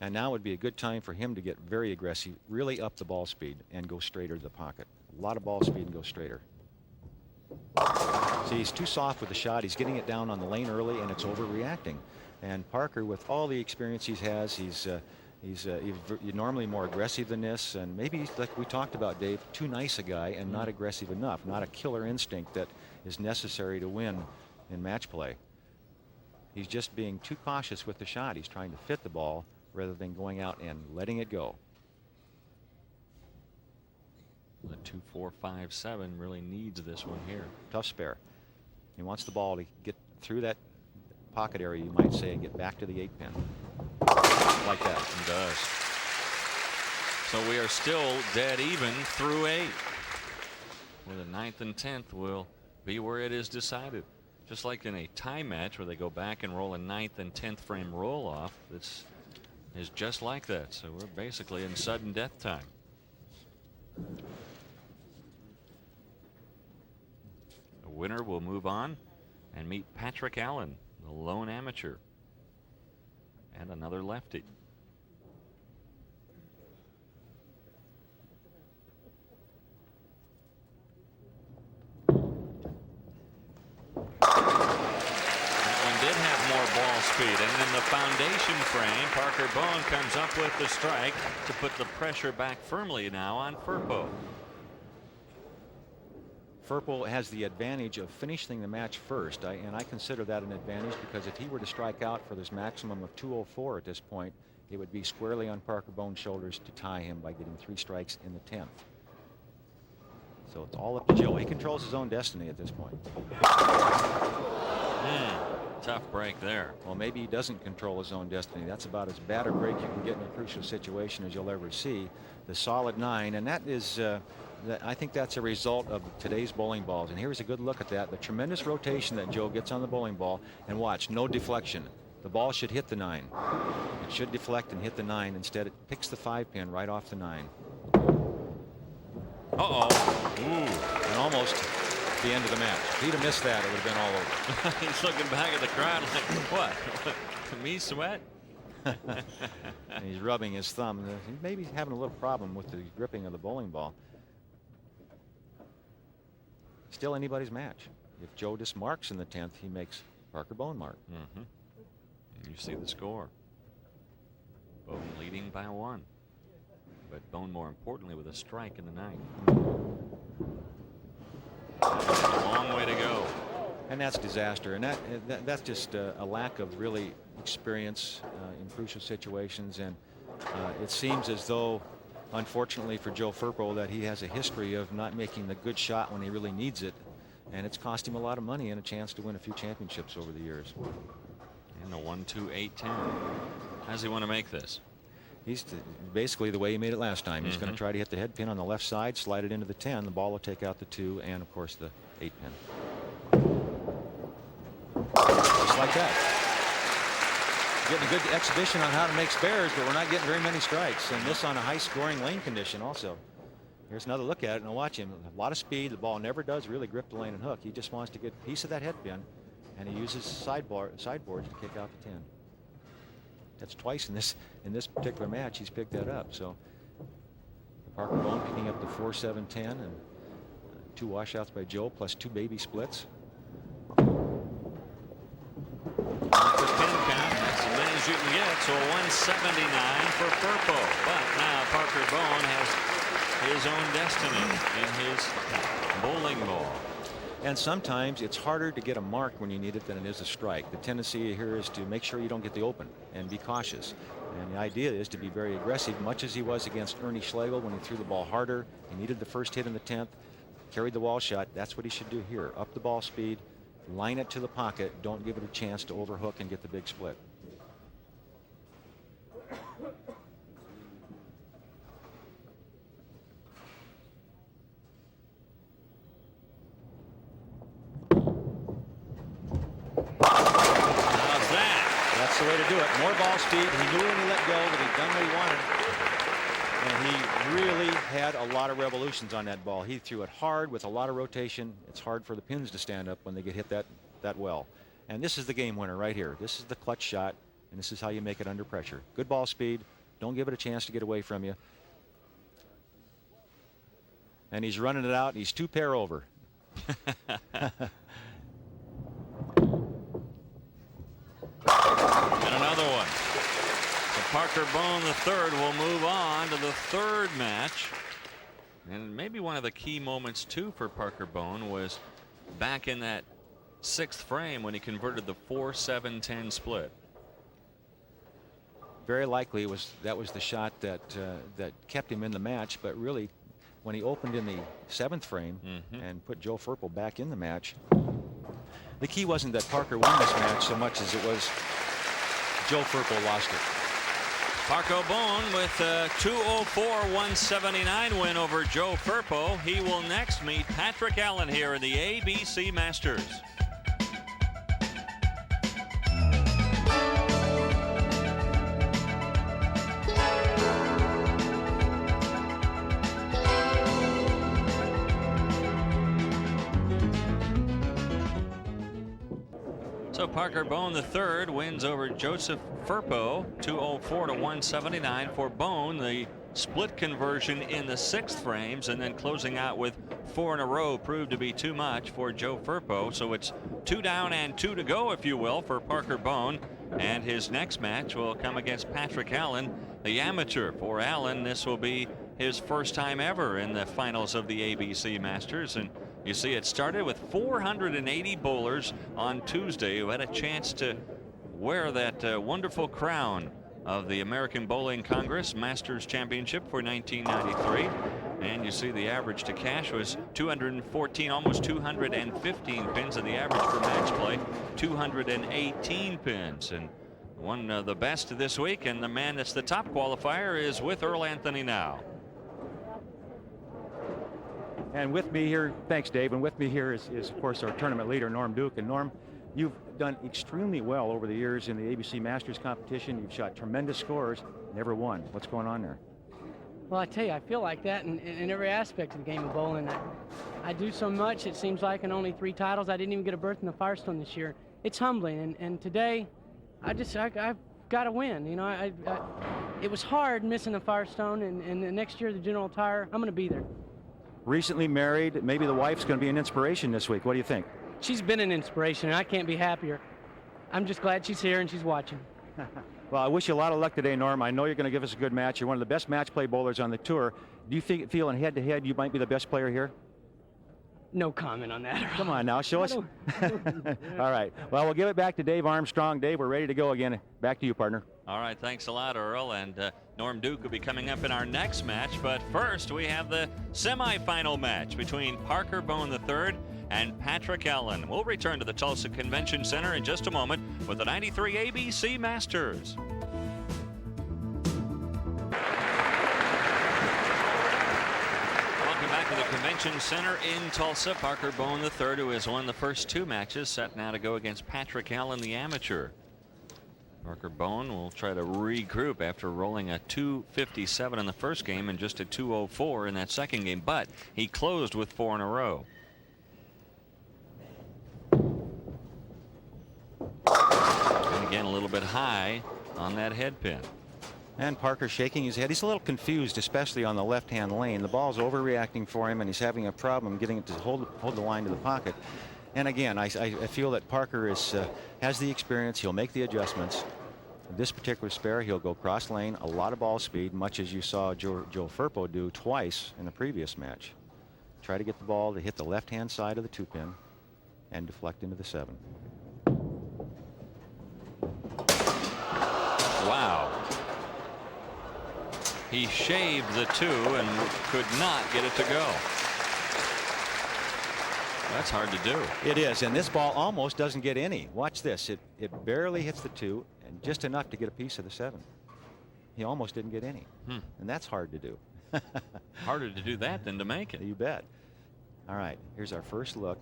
And now would be a good time for him to get very aggressive, really up the ball speed and go straighter to the pocket. A lot of ball speed and go straighter. See, he's too soft with the shot. He's getting it down on the lane early, and it's overreacting. And Parker, with all the experience he has, he's normally more aggressive than this, and maybe, like we talked about, Dave, too nice a guy and not aggressive enough, not a killer instinct that is necessary to win in match play. He's just being too cautious with the shot. He's trying to fit the ball rather than going out and letting it go. The 2-4-5-7 really needs this one here. Tough spare. He wants the ball to get through that pocket area, you might say, and get back to the 8-pin. Like that. He does. So we are still dead even through 8. Where the 9th and 10th will be where it is decided. Just like in a tie match where they go back and roll a 9th and 10th frame roll off. This is just like that. So we're basically in sudden death time. The winner will move on and meet Patrick Allen, the lone amateur, and another lefty. Speed, and in the foundation frame, Parker Bone comes up with the strike to put the pressure back firmly now on Firpo. Firpo has the advantage of finishing the match first, and I consider that an advantage because if he were to strike out for this maximum of 204 at this point, it would be squarely on Parker Bone's shoulders to tie him by getting 3 strikes in the 10th. So it's all up to Joe. He controls his own destiny at this point. Tough break there. Well, maybe he doesn't control his own destiny. That's about as bad a break you can get in a crucial situation as you'll ever see. The solid 9, and that is, I think that's a result of today's bowling balls. And here's a good look at that. The tremendous rotation that Joe gets on the bowling ball, and watch, no deflection. The ball should hit the 9. It should deflect and hit the 9. Instead, it picks the 5-pin right off the 9. And almost the end of the match. If he'd have missed that, it would have been all over. He's looking back at the crowd like, what? Me sweat? And he's rubbing his thumb. He may be having a little problem with the gripping of the bowling ball. Still anybody's match. If Joe just marks in the 10th, he makes Parker Bone mark. And you see the score. Bone leading by 1. But Bone, more importantly, with a strike in the 9th. A long way to go. And that's disaster. And that's just a lack of really experience in crucial situations. And it seems as though, unfortunately for Joe Firpo, that he has a history of not making the good shot when he really needs it. And it's cost him a lot of money and a chance to win a few championships over the years. And the 1-2-8-10. How does he want to make this? He's basically the way he made it last time. He's going to try to hit the head pin on the left side, slide it into the 10. The ball will take out the 2 and, of course, the 8 pin. Just like that. Getting a good exhibition on how to make spares, but we're not getting very many strikes. And this on a high-scoring lane condition also. Here's another look at it, and I'll watch him. A lot of speed. The ball never does really grip the lane and hook. He just wants to get a piece of that head pin, and he uses sideboards to kick out the 10. That's twice in this particular match he's picked that up. So Parker Bone picking up the 4-7-10 and 2 washouts by Joe plus 2 baby splits. The pin count, that's as many as you can get. So 179 for Firpo. But now Parker Bone has his own destiny in his bowling ball. And sometimes it's harder to get a mark when you need it than it is a strike. The tendency here is to make sure you don't get the open and be cautious. And the idea is to be very aggressive, much as he was against Ernie Schlegel when he threw the ball harder. He needed the first hit in the 10th, carried the wall shot. That's what he should do here. Up the ball speed, line it to the pocket. Don't give it a chance to overhook and get the big split. That's the way to do it. More ball speed. He knew when he let go that he'd done what he wanted. And he really had a lot of revolutions on that ball. He threw it hard with a lot of rotation. It's hard for the pins to stand up when they get hit that well. And this is the game winner right here. This is the clutch shot, and this is how you make it under pressure. Good ball speed. Don't give it a chance to get away from you. And he's running it out, and he's 2 pair over. And another one. So Parker Bone III will move on to the 3rd match. And maybe one of the key moments too for Parker Bone was back in that 6th frame when he converted the 4-7-10 split. Very likely that was the shot that kept him in the match, but really when he opened in the 7th frame and put Joe Firpo back in the match, the key wasn't that Parker won this match so much as it was Joe Firpo lost it. Parker Bone with a 204-179 win over Joe Firpo. He will next meet Patrick Allen here in the ABC Masters. So Parker Bone III wins over Joseph Firpo, 204-179 for Bone. The split conversion in the 6th frames, and then closing out with 4 in a row proved to be too much for Joe Firpo. So it's 2 down and 2 to go, if you will, for Parker Bone. And his next match will come against Patrick Allen, the amateur. For Allen, this will be his first time ever in the finals of the ABC Masters. And you see, it started with 480 bowlers on Tuesday who had a chance to wear that wonderful crown of the American Bowling Congress Masters Championship for 1993. And you see the average to cash was 214, almost 215 pins, and the average for match play 218 pins. And one of the best this week, and the man that's the top qualifier is with Earl Anthony now. And with me here, thanks Dave, and with me here is of course our tournament leader Norm Duke. And Norm, you've done extremely well over the years in the ABC Masters competition. You've shot tremendous scores, never won. What's going on there? Well, I tell you, I feel like that in every aspect of the game of bowling. I do so much, it seems like, in only 3 titles. I didn't even get a berth in the Firestone this year. It's humbling, and today I've got to win. You know, it was hard missing the Firestone, and the next year the General Tire, I'm going to be there. Recently married, maybe the wife's going to be an inspiration this week. What do you think? She's been an inspiration, and I can't be happier. I'm just glad she's here and she's watching. Well, I wish you a lot of luck today, Norm. I know you're going to give us a good match. You're one of the best match play bowlers on the tour. Do you feel in head-to-head you might be the best player here? No comment on that. Come on now, show us. All right. Well, we'll give it back to Dave Armstrong. Dave, we're ready to go again. Back to you, partner. All right, thanks a lot, Earl. And Norm Duke will be coming up in our next match. But first, we have the semifinal match between Parker Bone III and Patrick Allen. We'll return to the Tulsa Convention Center in just a moment with the 93 ABC Masters. Convention Center in Tulsa. Parker Bone III, who has won the first 2 matches, set now to go against Patrick Allen, the amateur. Parker Bone will try to regroup after rolling a 257 in the first game and just a 204 in that second game, but he closed with 4 in a row. And again, a little bit high on that head pin. And Parker shaking his head. He's a little confused, especially on the left-hand lane. The ball's overreacting for him, and he's having a problem getting it to hold the line to the pocket. And again, I feel that Parker has the experience. He'll make the adjustments. This particular spare, he'll go cross lane, a lot of ball speed, much as you saw Joe Firpo do twice in the previous match. Try to get the ball to hit the left-hand side of the 2-pin and deflect into the 7. Wow. He shaved the 2 and could not get it to go. That's hard to do. It is, and this ball almost doesn't get any. Watch this. It barely hits the 2 and just enough to get a piece of the 7. He almost didn't get any. And that's hard to do. Harder to do that than to make it. You bet. All right, here's our first look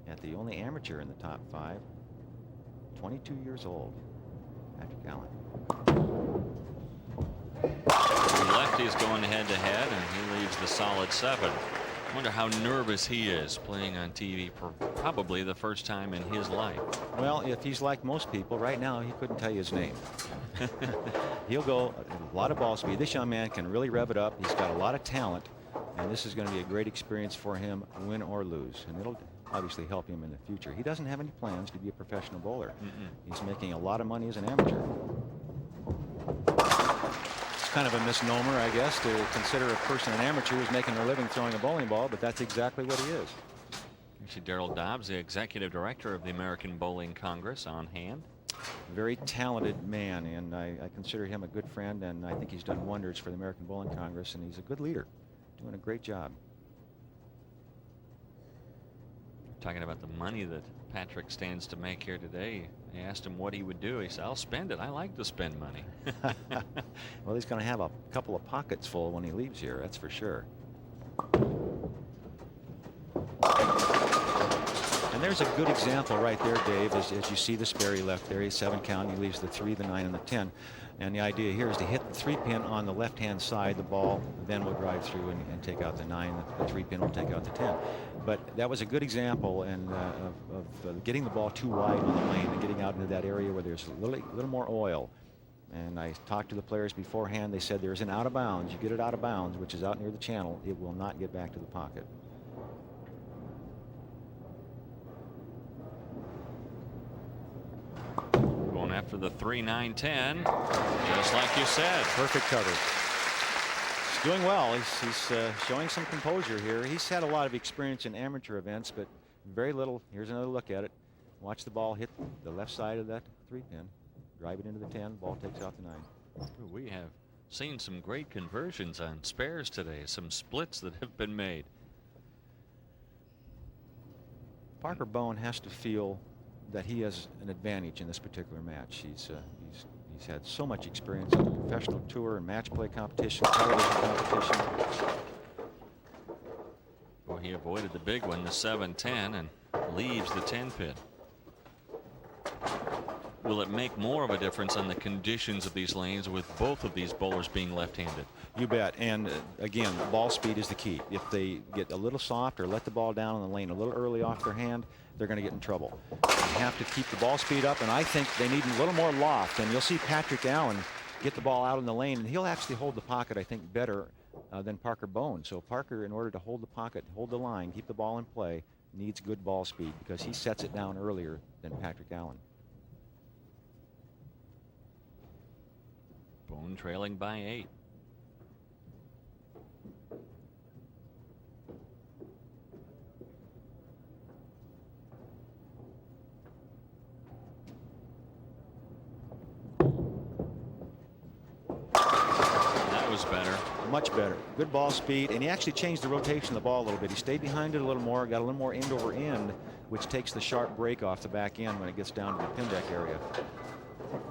at the only amateur in the top 5. 22 years old, Patrick Allen. The lefty's going head to head, and he leaves the solid 7. I wonder how nervous he is playing on TV for probably the first time in his life. Well, if he's like most people right now, he couldn't tell you his name. He'll go a lot of ball speed. This young man can really rev it up. He's got a lot of talent, and this is going to be a great experience for him, win or lose, and it'll obviously help him in the future. He doesn't have any plans to be a professional bowler. He's making a lot of money as an amateur. Kind of a misnomer, I guess, to consider a person an amateur who's making a living throwing a bowling ball, but that's exactly what he is. Actually, Darrell Dobbs, the executive director of the American Bowling Congress, on hand. Very talented man, and I consider him a good friend, and I think he's done wonders for the American Bowling Congress, and he's a good leader, doing a great job. Talking about the money that Patrick stands to make here today. They asked him what he would do. He said, I'll spend it. I like to spend money. Well, he's going to have a couple of pockets full when he leaves here, that's for sure. And there's a good example right there, Dave, as you see the spare he left there. He's 7 count. He leaves the 3, the 9, and the 10. And the idea here is to hit the 3-pin on the left-hand side. The ball then will drive through and take out the 9. The 3-pin will take out the 10. But that was a good example and of getting the ball too wide on the lane and getting out into that area where there's a little more oil. And I talked to the players beforehand. They said there's an out of bounds. You get it out of bounds, which is out near the channel, it will not get back to the pocket. Going after the 3, 9, 10, just like you said. Perfect cover. He's doing well. He's showing some composure here. He's had a lot of experience in amateur events, but very little. Here's another look at it. Watch the ball hit the left side of that 3-pin. Drive it into the 10. Ball takes out the 9. We have seen some great conversions on spares today. Some splits that have been made. Parker Bone has to feel that he has an advantage in this particular match. He's had so much experience on the professional tour and match play competition, television competition. Well, he avoided the big one, the 7-10, and leaves the 10-pin. Will it make more of a difference on the conditions of these lanes with both of these bowlers being left-handed? You bet. And again, ball speed is the key. If they get a little soft or let the ball down in the lane a little early off their hand, they're going to get in trouble. They have to keep the ball speed up, and I think they need a little more loft. And you'll see Patrick Allen get the ball out in the lane, and he'll actually hold the pocket, I think, better than Parker Bone. So Parker, in order to hold the pocket, hold the line, keep the ball in play, needs good ball speed because he sets it down earlier than Patrick Allen. Bone trailing by 8. That was better. Much better. Good ball speed, and he actually changed the rotation of the ball a little bit. He stayed behind it a little more, got a little more end over end, which takes the sharp break off the back end when it gets down to the pin deck area.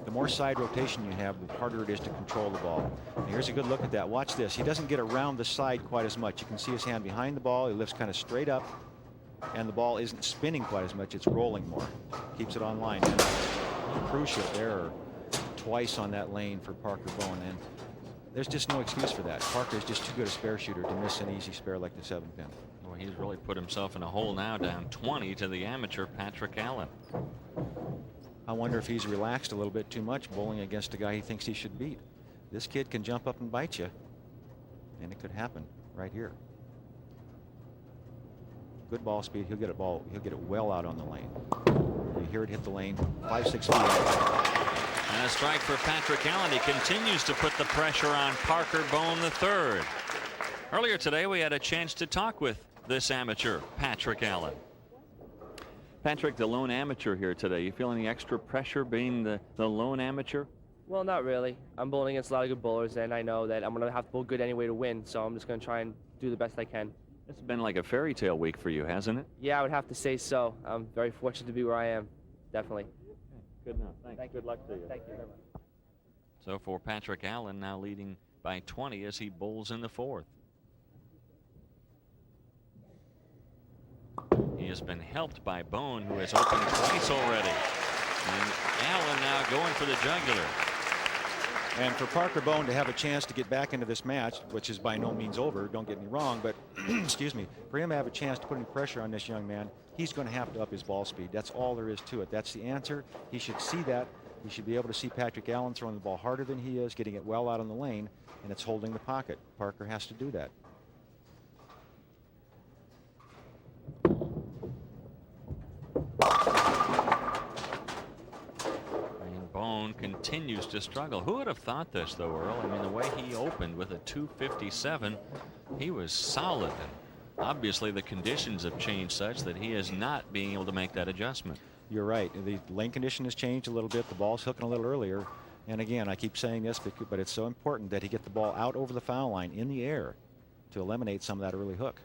The more side rotation you have, the harder it is to control the ball. And here's a good look at that. Watch this. He doesn't get around the side quite as much. You can see his hand behind the ball. He lifts kind of straight up, and the ball isn't spinning quite as much. It's rolling more. Keeps it on line. And crucial error twice on that lane for Parker Bowen. And there's just no excuse for that. Parker is just too good a spare shooter to miss an easy spare like the 7-pin. Well, he's really put himself in a hole now, down 20 to the amateur Patrick Allen. I wonder if he's relaxed a little bit too much bowling against a guy he thinks he should beat. This kid can jump up and bite you, and it could happen right here. Good ball speed. He'll get it well out on the lane. You hear it hit the lane 5-6 feet out. And a strike for Patrick Allen. He continues to put the pressure on Parker Bowen III. Earlier today, we had a chance to talk with this amateur, Patrick Allen. Patrick, the lone amateur here today. You feel any extra pressure being the lone amateur? Well, not really. I'm bowling against a lot of good bowlers, and I know that I'm going to have to bowl good anyway to win, so I'm just going to try and do the best I can. It's been like a fairy tale week for you, hasn't it? Yeah, I would have to say so. I'm very fortunate to be where I am, definitely. Okay, good enough. Thanks. Thank you. Good luck to you. Thank you very much. So for Patrick Allen, now leading by 20 as he bowls in the 4th. He has been helped by Bowen, who has opened twice already. And Allen now going for the jugular. And for Parker Bowen to have a chance to get back into this match, which is by no means over, don't get me wrong, but excuse me, for him to have a chance to put any pressure on this young man, he's going to have to up his ball speed. That's all there is to it. That's the answer. He should see that. He should be able to see Patrick Allen throwing the ball harder than he is, getting it well out on the lane, and it's holding the pocket. Parker has to do that. Bowen continues to struggle. Who would have thought this, though, Earl? I mean, the way he opened with a 257, he was solid. And obviously, the conditions have changed such that he is not being able to make that adjustment. You're right. The lane condition has changed a little bit. The ball's hooking a little earlier. And again, I keep saying this, but it's so important that he get the ball out over the foul line in the air to eliminate some of that early hook.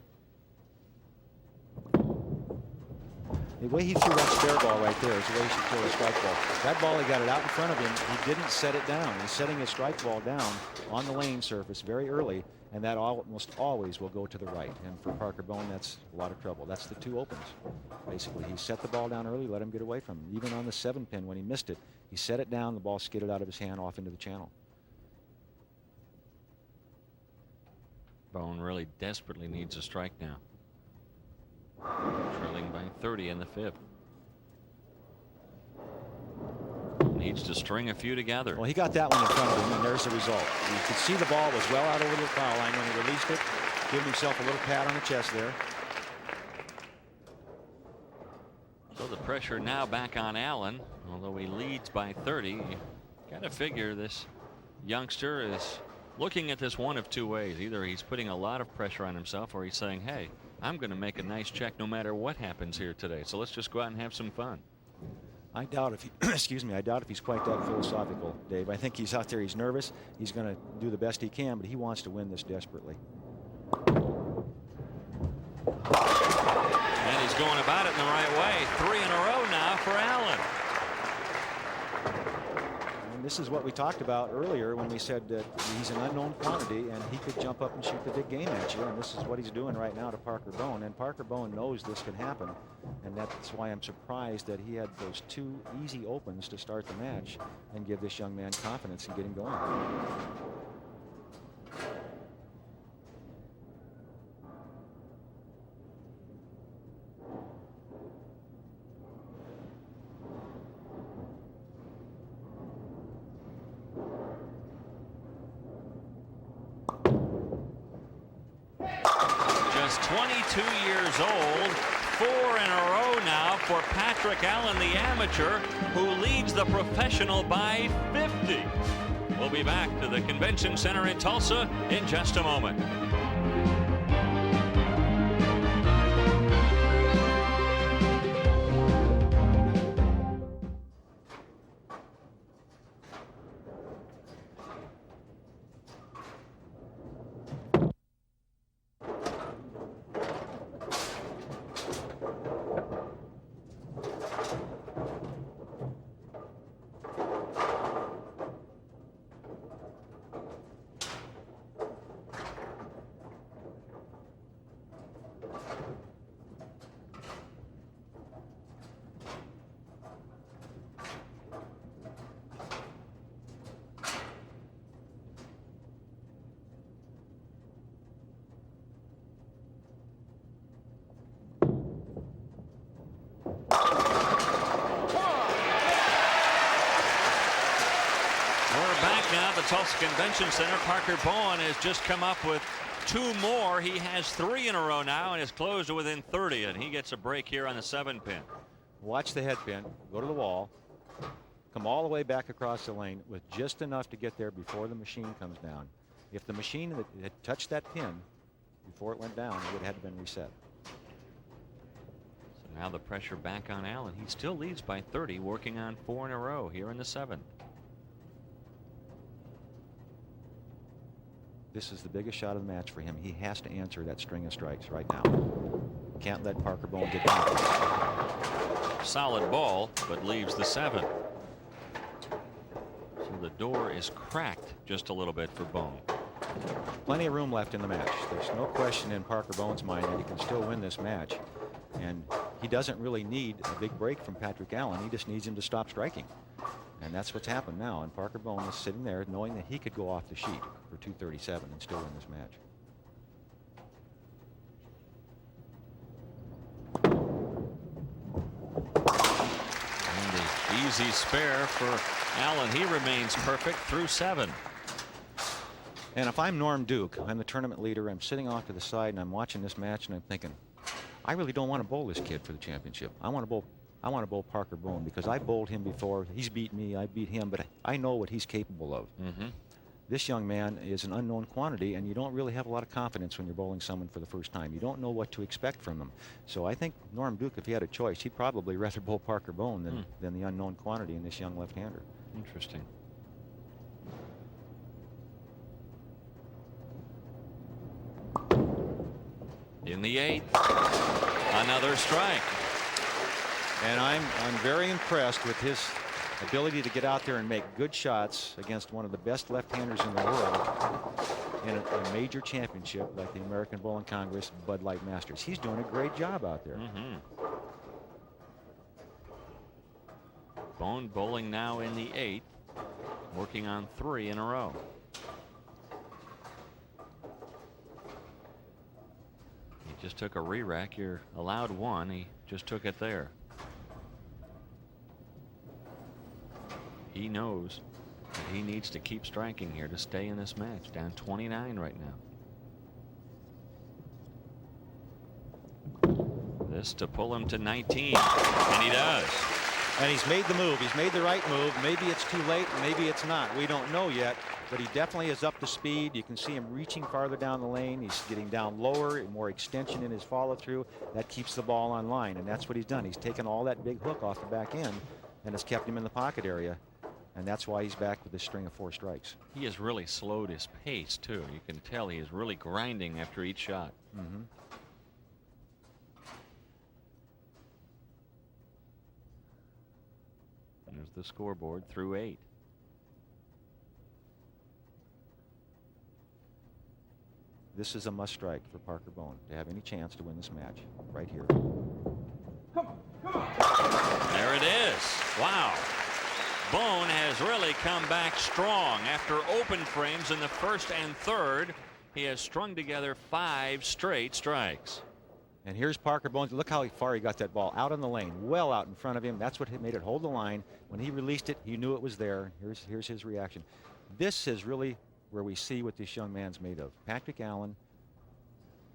The way he threw that spare ball right there is the way he should throw a strike ball. That ball, he got it out in front of him. He didn't set it down. He's setting his strike ball down on the lane surface very early, and that almost always will go to the right. And for Parker Bowen, that's a lot of trouble. That's the 2 opens. Basically, he set the ball down early, let him get away from him. Even on the 7-pin when he missed it, he set it down, the ball skidded out of his hand off into the channel. Bowen really desperately needs a strike now. Trailing by 30 in the 5th. Needs to string a few together. Well, he got that one in front of him, and there's the result. You could see the ball was well out over the foul line when he released it. Giving himself a little pat on the chest there. So the pressure now back on Allen. Although he leads by 30, you got to figure this youngster is looking at this one of 2 ways. Either he's putting a lot of pressure on himself, or he's saying, hey, I'm going to make a nice check no matter what happens here today. So let's just go out and have some fun. I doubt if he, excuse me, I doubt if he's quite that philosophical, Dave. I think he's out there, he's nervous. He's going to do the best he can, but he wants to win this desperately. And he's going about it in the right way. 3 in a row now for Allen. And this is what we talked about earlier when we said that he's an unknown quantity and he could jump up and shoot the big game at you. And this is what he's doing right now to Parker Bowen. And Parker Bowen knows this can happen. And that's why I'm surprised that he had those 2 easy opens to start the match and give this young man confidence in getting going. Just 22 years old. 4 in a row now for Patrick Allen, the amateur, who leads the professional by 50. We'll be back to the Convention Center in Tulsa in just a moment. We're back now at the Tulsa Convention Center. Parker Bowen has just come up with 2 more. He has 3 in a row now and is closed to within 30, and he gets a break here on the 7-pin. Watch the head pin, go to the wall, come all the way back across the lane with just enough to get there before the machine comes down. If the machine had touched that pin before it went down, it would have had to been reset. So now the pressure back on Allen. He still leads by 30, working on 4 in a row here in the 7th. This is the biggest shot of the match for him. He has to answer that string of strikes right now. Can't let Parker Bowen get down. Solid ball, but leaves the 7. So the door is cracked just a little bit for Bowen. Plenty of room left in the match. There's no question in Parker Bowen's mind that he can still win this match. And he doesn't really need a big break from Patrick Allen. He just needs him to stop striking. And that's what's happened now. And Parker Bowen is sitting there knowing that he could go off the sheet for 237 and still win this match. And the easy spare for Allen. He remains perfect through 7. And if I'm Norm Duke, I'm the tournament leader, I'm sitting off to the side and I'm watching this match and I'm thinking, I really don't want to bowl this kid for the championship. I want to bowl Parker Bowen because I bowled him before. He's beat me, I beat him, but I know what he's capable of. This young man is an unknown quantity, and you don't really have a lot of confidence when you're bowling someone for the first time. You don't know what to expect from them. So I think Norm Duke, if he had a choice, he'd probably rather bowl Parker Bowen than the unknown quantity in this young left-hander. Interesting. In the 8th, another strike. And I'm very impressed with his ability to get out there and make good shots against one of the best left-handers in the world in a major championship like the American Bowling Congress Bud Light Masters. He's doing a great job out there. Bowen bowling now in the 8th, working on 3 in a row. He just took a re-rack. You're allowed 1. He just took it there. He knows that he needs to keep striking here to stay in this match. Down 29 right now. This to pull him to 19, and he does. And he's made the move. He's made the right move. Maybe it's too late, maybe it's not. We don't know yet, but he definitely is up to speed. You can see him reaching farther down the lane. He's getting down lower, more extension in his follow-through. That keeps the ball on line, and that's what he's done. He's taken all that big hook off the back end, and it's kept him in the pocket area. And that's why he's back with this string of 4 strikes. He has really slowed his pace, too. You can tell he is really grinding after each shot. There's the scoreboard through 8. This is a must strike for Parker Bowen to have any chance to win this match right here. There it is. Wow. Bowen has really come back strong after open frames in the 1st and 3rd. He has strung together 5 straight strikes. And here's Parker Bowen. Look how far he got that ball out on the lane, well out in front of him. That's what made it hold the line. When he released it, he knew it was there. Here's his reaction. This is really where we see what this young man's made of. Patrick Allen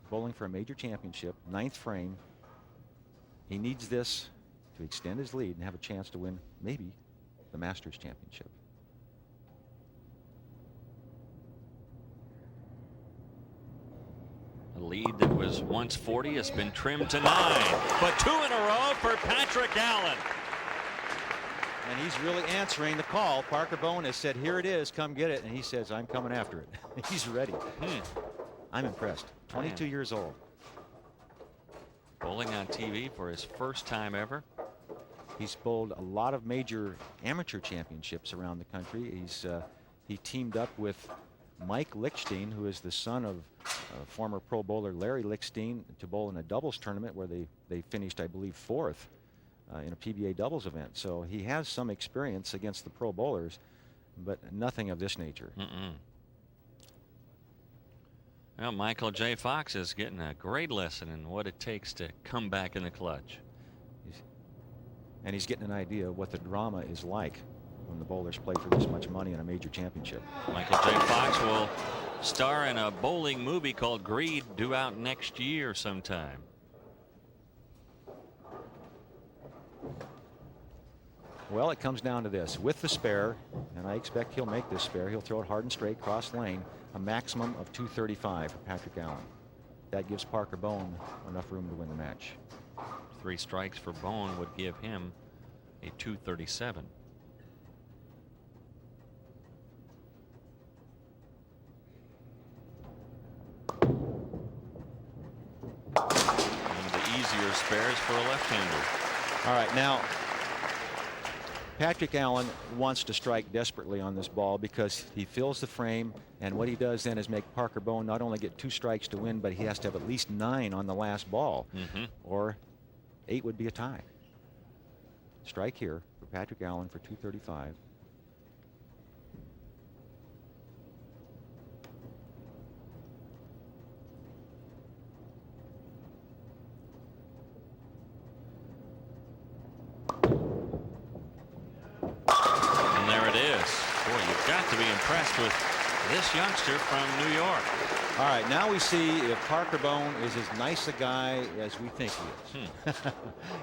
bowling for a major championship, 9th frame. He needs this to extend his lead and have a chance to win maybe the Masters Championship. A lead that was once 40 has been trimmed to 9, but 2 in a row for Patrick Allen. And he's really answering the call. Parker Bowen has said, here it is, come get it. And he says, I'm coming after it. He's ready. I'm impressed. 22 years old. Bowling on TV for his first time ever. He's bowled a lot of major amateur championships around the country. He teamed up with Mike Lichstein, who is the son of former pro bowler Larry Lichstein, to bowl in a doubles tournament where they finished, I believe, 4th in a PBA doubles event. So he has some experience against the pro bowlers, but nothing of this nature. Well, Michael J. Fox is getting a great lesson in what it takes to come back in the clutch. And he's getting an idea of what the drama is like when the bowlers play for this much money in a major championship. Michael J. Fox will star in a bowling movie called Greed, due out next year sometime. Well, it comes down to this. With the spare, and I expect he'll make this spare, he'll throw it hard and straight cross lane, a maximum of 235 for Patrick Allen. That gives Parker Bone enough room to win the match. 3 strikes for Bone would give him a 237. One of the easier spares for a left-hander. All right, now Patrick Allen wants to strike desperately on this ball because he fills the frame, and what he does then is make Parker Bone not only get 2 strikes to win, but he has to have at least 9 on the last ball, or 8 would be a tie. Strike here for Patrick Allen for 235. Got to be impressed with this youngster from New York. All right, now we see if Parker Bone is as nice a guy as we think he is.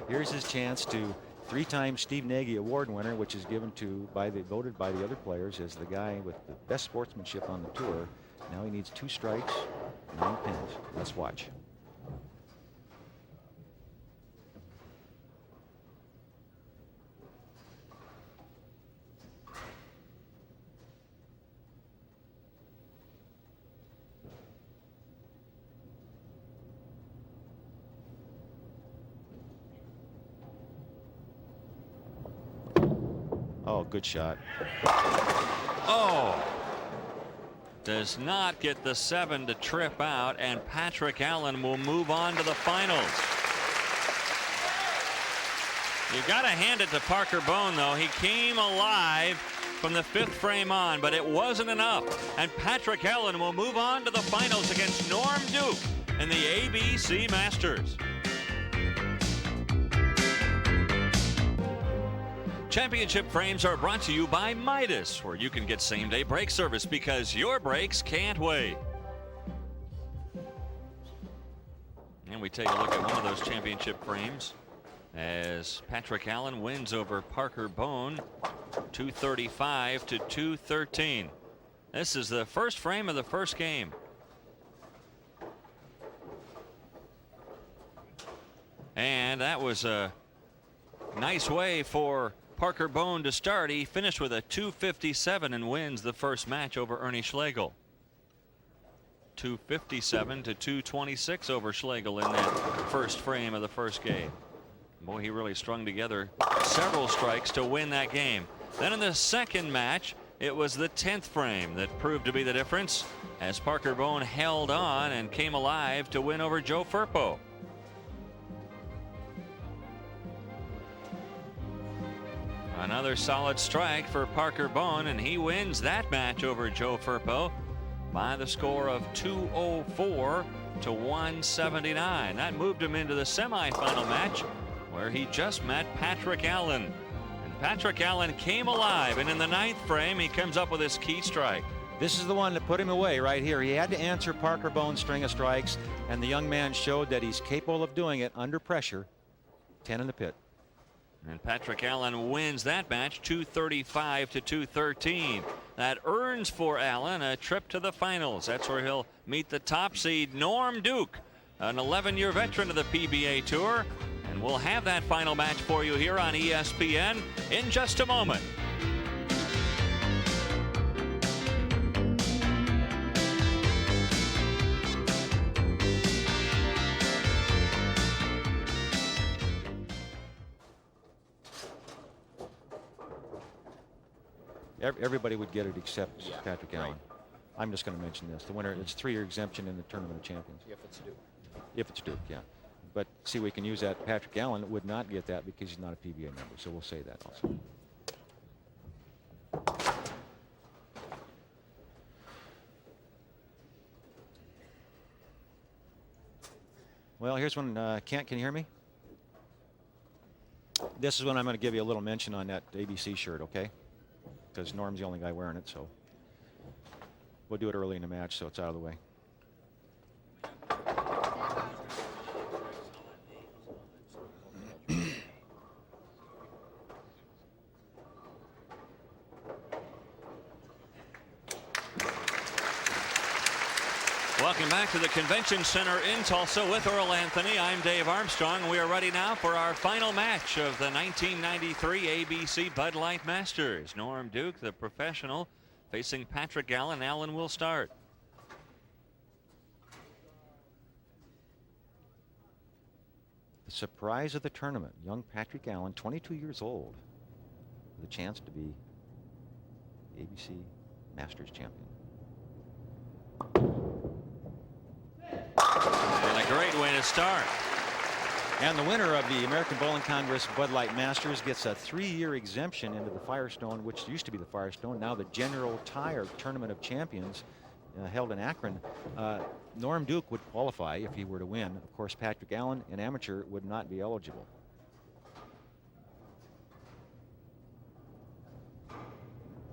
Here's his chance to 3-time Steve Nagy Award winner, which is given to voted by the other players as the guy with the best sportsmanship on the tour. Now he needs 2 strikes, 9 pins. Let's watch. Oh, good shot. Oh, does not get the 7 to trip out, and Patrick Allen will move on to the finals. You got to hand it to Parker Bone, though. He came alive from the 5th frame on, but it wasn't enough. And Patrick Allen will move on to the finals against Norm Duke in the ABC Masters. Championship frames are brought to you by Midas, where you can get same-day brake service because your brakes can't wait. And we take a look at one of those championship frames as Patrick Allen wins over Parker Bone 235 to 213. This is the first frame of the first game. And that was a nice way for Parker Bone to start. He finished with a 257 and wins the first match over Ernie Schlegel. 257 to 226 over Schlegel in that first frame of the first game. Boy, he really strung together several strikes to win that game. Then in the second match, it was the 10th frame that proved to be the difference as Parker Bone held on and came alive to win over Joe Firpo. Another solid strike for Parker Bone, and he wins that match over Joe Firpo by the score of 204 to 179. That moved him into the semifinal match where he just met Patrick Allen. And Patrick Allen came alive, and in the 9th frame he comes up with his key strike. This is the one that put him away right here. He had to answer Parker Bone's string of strikes, and the young man showed that he's capable of doing it under pressure. 10 in the pit. And Patrick Allen wins that match 235 to 213. That earns for Allen a trip to the finals. That's where he'll meet the top seed Norm Duke, an 11-year veteran of the PBA Tour. And we'll have that final match for you here on ESPN in just a moment. Everybody would get it except Patrick Allen. I'm just going to mention this. The winner, it's 3-year exemption in the Tournament of Champions. If it's Duke. If it's Duke, yeah. But see, we can use that. Patrick Allen would not get that because he's not a PBA member, so we'll say that also. Well, here's one. Kent, can you hear me? This is when I'm going to give you a little mention on that ABC shirt, okay? because Norm's the only guy wearing it, so we'll do it early in the match so it's out of the way. Welcome back to the Convention Center in Tulsa with Earl Anthony. I'm Dave Armstrong. We are ready now for our final match of the 1993 ABC Bud Light Masters. Norm Duke, the professional, facing Patrick Allen. Allen will start. The surprise of the tournament, young Patrick Allen, 22 years old, with a chance to be the ABC Masters champion. And a great way to start. And the winner of the American Bowling Congress Bud Light Masters gets a 3-year exemption into the Firestone, which used to be the Firestone, now the General Tire Tournament of Champions, held in Akron. Norm Duke would qualify if he were to win. Of course, Patrick Allen, an amateur, would not be eligible.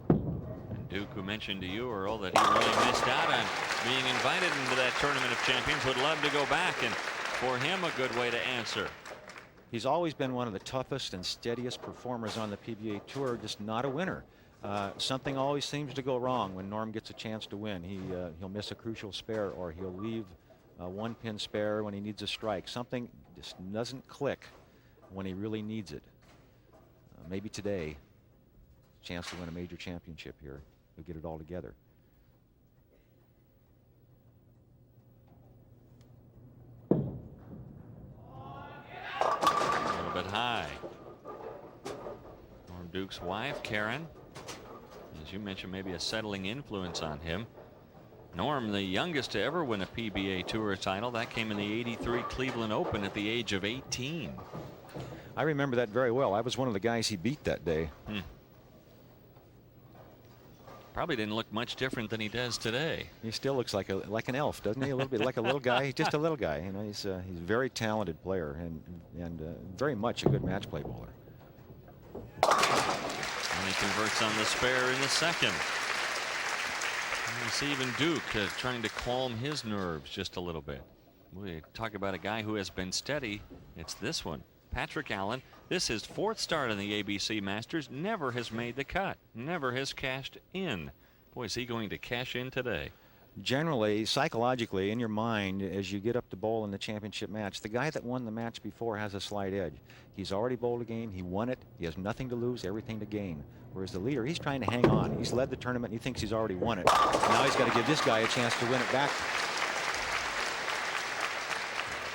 And Duke, who mentioned to you, Earl, that he really missed out on being invited into that Tournament of Champions, would love to go back, and for him, a good way to answer. He's always been one of the toughest and steadiest performers on the PBA Tour, just not a winner. Something always seems to go wrong when Norm gets a chance to win. He'll miss a crucial spare, or he'll leave a 1-pin spare when he needs a strike. Something just doesn't click when he really needs it. Maybe today, chance to win a major championship here. He'll get it all together. A little bit high. Norm Duke's wife, Karen, as you mentioned, maybe a settling influence on him. Norm, the youngest to ever win a PBA Tour title. That came in the '83 Cleveland Open at the age of 18. I remember that very well. I was one of the guys he beat that day. Probably didn't look much different than he does today. He still looks like an elf, doesn't he? A little bit like a little guy. He's just a little guy. You know, he's a very talented player and very much a good match play bowler. And he converts on the spare in the second. And you see even Duke trying to calm his nerves just a little bit. We talk about a guy who has been steady. It's this one, Patrick Allen. This is 4th start in the ABC Masters. Never has made the cut. Never has cashed in. Boy, is he going to cash in today. Generally, psychologically, in your mind, as you get up to bowl in the championship match, the guy that won the match before has a slight edge. He's already bowled a game. He won it. He has nothing to lose, everything to gain. Whereas the leader, he's trying to hang on. He's led the tournament. And he thinks he's already won it. Now he's got to give this guy a chance to win it back.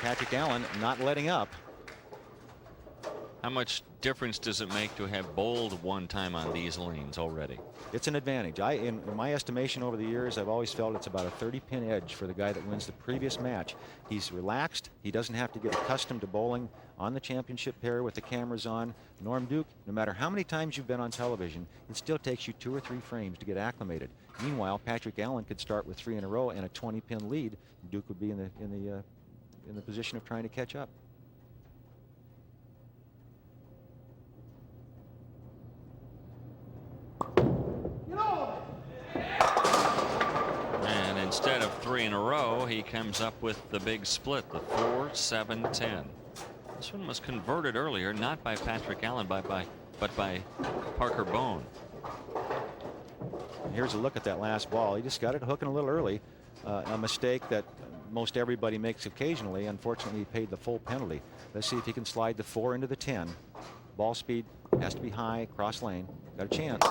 Patrick Allen not letting up. How much difference does it make to have bowled one time on these lanes already? It's an advantage. In my estimation over the years, I've always felt it's about a 30-pin edge for the guy that wins the previous match. He's relaxed. He doesn't have to get accustomed to bowling on the championship pair with the cameras on. Norm Duke, no matter how many times you've been on television, it still takes you 2 or 3 frames to get acclimated. Meanwhile, Patrick Allen could start with 3 in a row and a 20-pin lead. Duke would be in the position of trying to catch up. And instead of 3 in a row, he comes up with the big split, the 4-7-10. This one was converted earlier, not by Patrick Allen, but by Parker Bone. Here's a look at that last ball. He just got it hooking a little early. A mistake that most everybody makes occasionally. Unfortunately, he paid the full penalty. Let's see if he can slide the 4 into the 10. Ball speed has to be high, cross lane. Got a chance.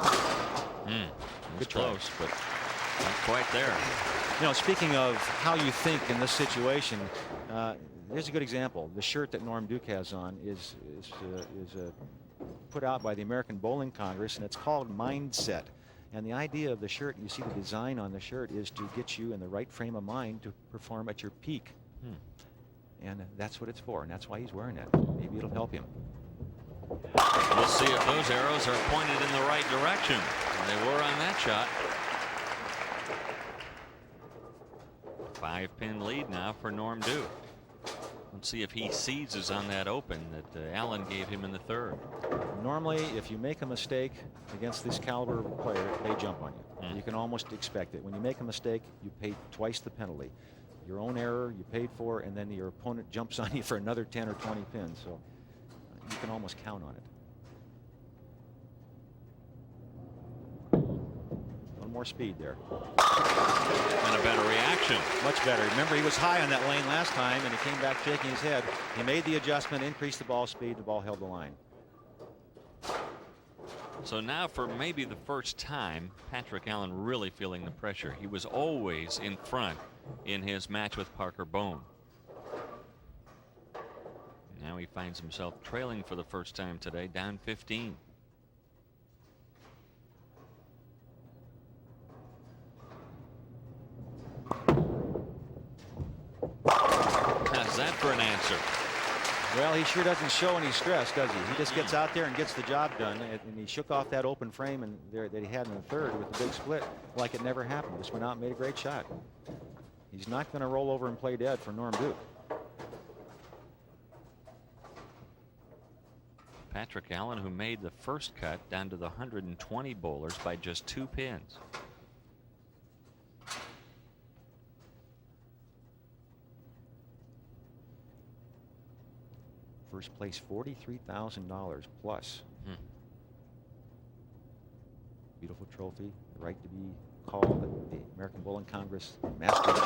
It's close, but not quite there. You know, speaking of how you think in this situation, here's a good example. The shirt that Norm Duke has on is put out by the American Bowling Congress, and it's called Mindset. And the idea of the shirt, you see the design on the shirt, is to get you in the right frame of mind to perform at your peak. And that's what it's for, and that's why he's wearing that. Maybe it'll help him. We'll see if those arrows are pointed in the right direction. They were on that shot. 5-pin lead now for Norm Duke. Let's see if he seizes on that open that Allen gave him in the third. Normally, if you make a mistake against this caliber of a player, they jump on you. You can almost expect it. When you make a mistake, you pay twice the penalty. Your own error you paid for, and then your opponent jumps on you for another 10 or 20 pins. So you can almost count on it. More speed there. And a better reaction. Much better. Remember, he was high on that lane last time, and he came back shaking his head. He made the adjustment, increased the ball speed. The ball held the line. So now, for maybe the first time, Patrick Allen really feeling the pressure. He was always in front in his match with Parker Bone. Now he finds himself trailing for the first time today, down 15. How's that for an answer? Well, he sure doesn't show any stress, does he? He just gets out there and gets the job done, and he shook off that open frame and that he had in the third with the big split like it never happened. Just went out and made a great shot. He's not going to roll over and play dead for Norm Duke. Patrick Allen, who made the first cut down to the 120 bowlers by just 2 pins. First place, $43,000 plus. Beautiful trophy, the right to be called at the American Bowling Congress Masters.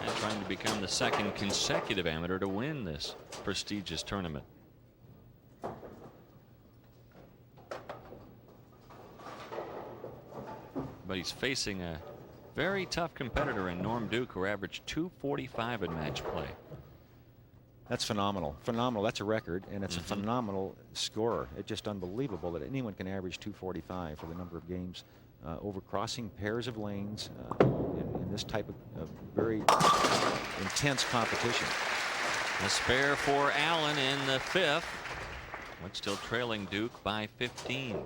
And trying to become the second consecutive amateur to win this prestigious tournament. But he's facing a very tough competitor in Norm Duke, who averaged 245 in match play. That's phenomenal. Phenomenal. That's a record, and it's a phenomenal scorer. It's just unbelievable that anyone can average 245 for the number of games over crossing pairs of lanes in this type of very intense competition. A spare for Allen in the 5th, but still trailing Duke by 15.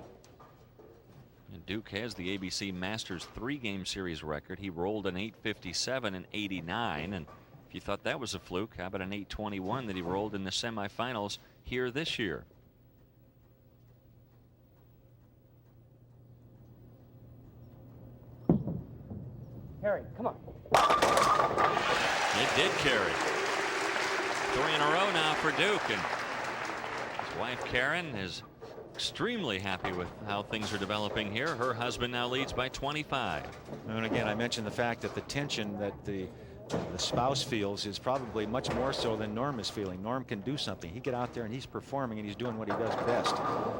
And Duke has the ABC Masters 3-game series record. He rolled an 857 and 89, and if you thought that was a fluke, how about an 821 that he rolled in the semifinals here this year? Harry, come on. It did carry. 3 in a row now for Duke, and his wife Karen is extremely happy with how things are developing here. Her husband now leads by 25. And again, I mentioned the fact that the tension that the spouse feels is probably much more so than Norm is feeling. Norm can do something. He get out there and he's performing and he's doing what he does best.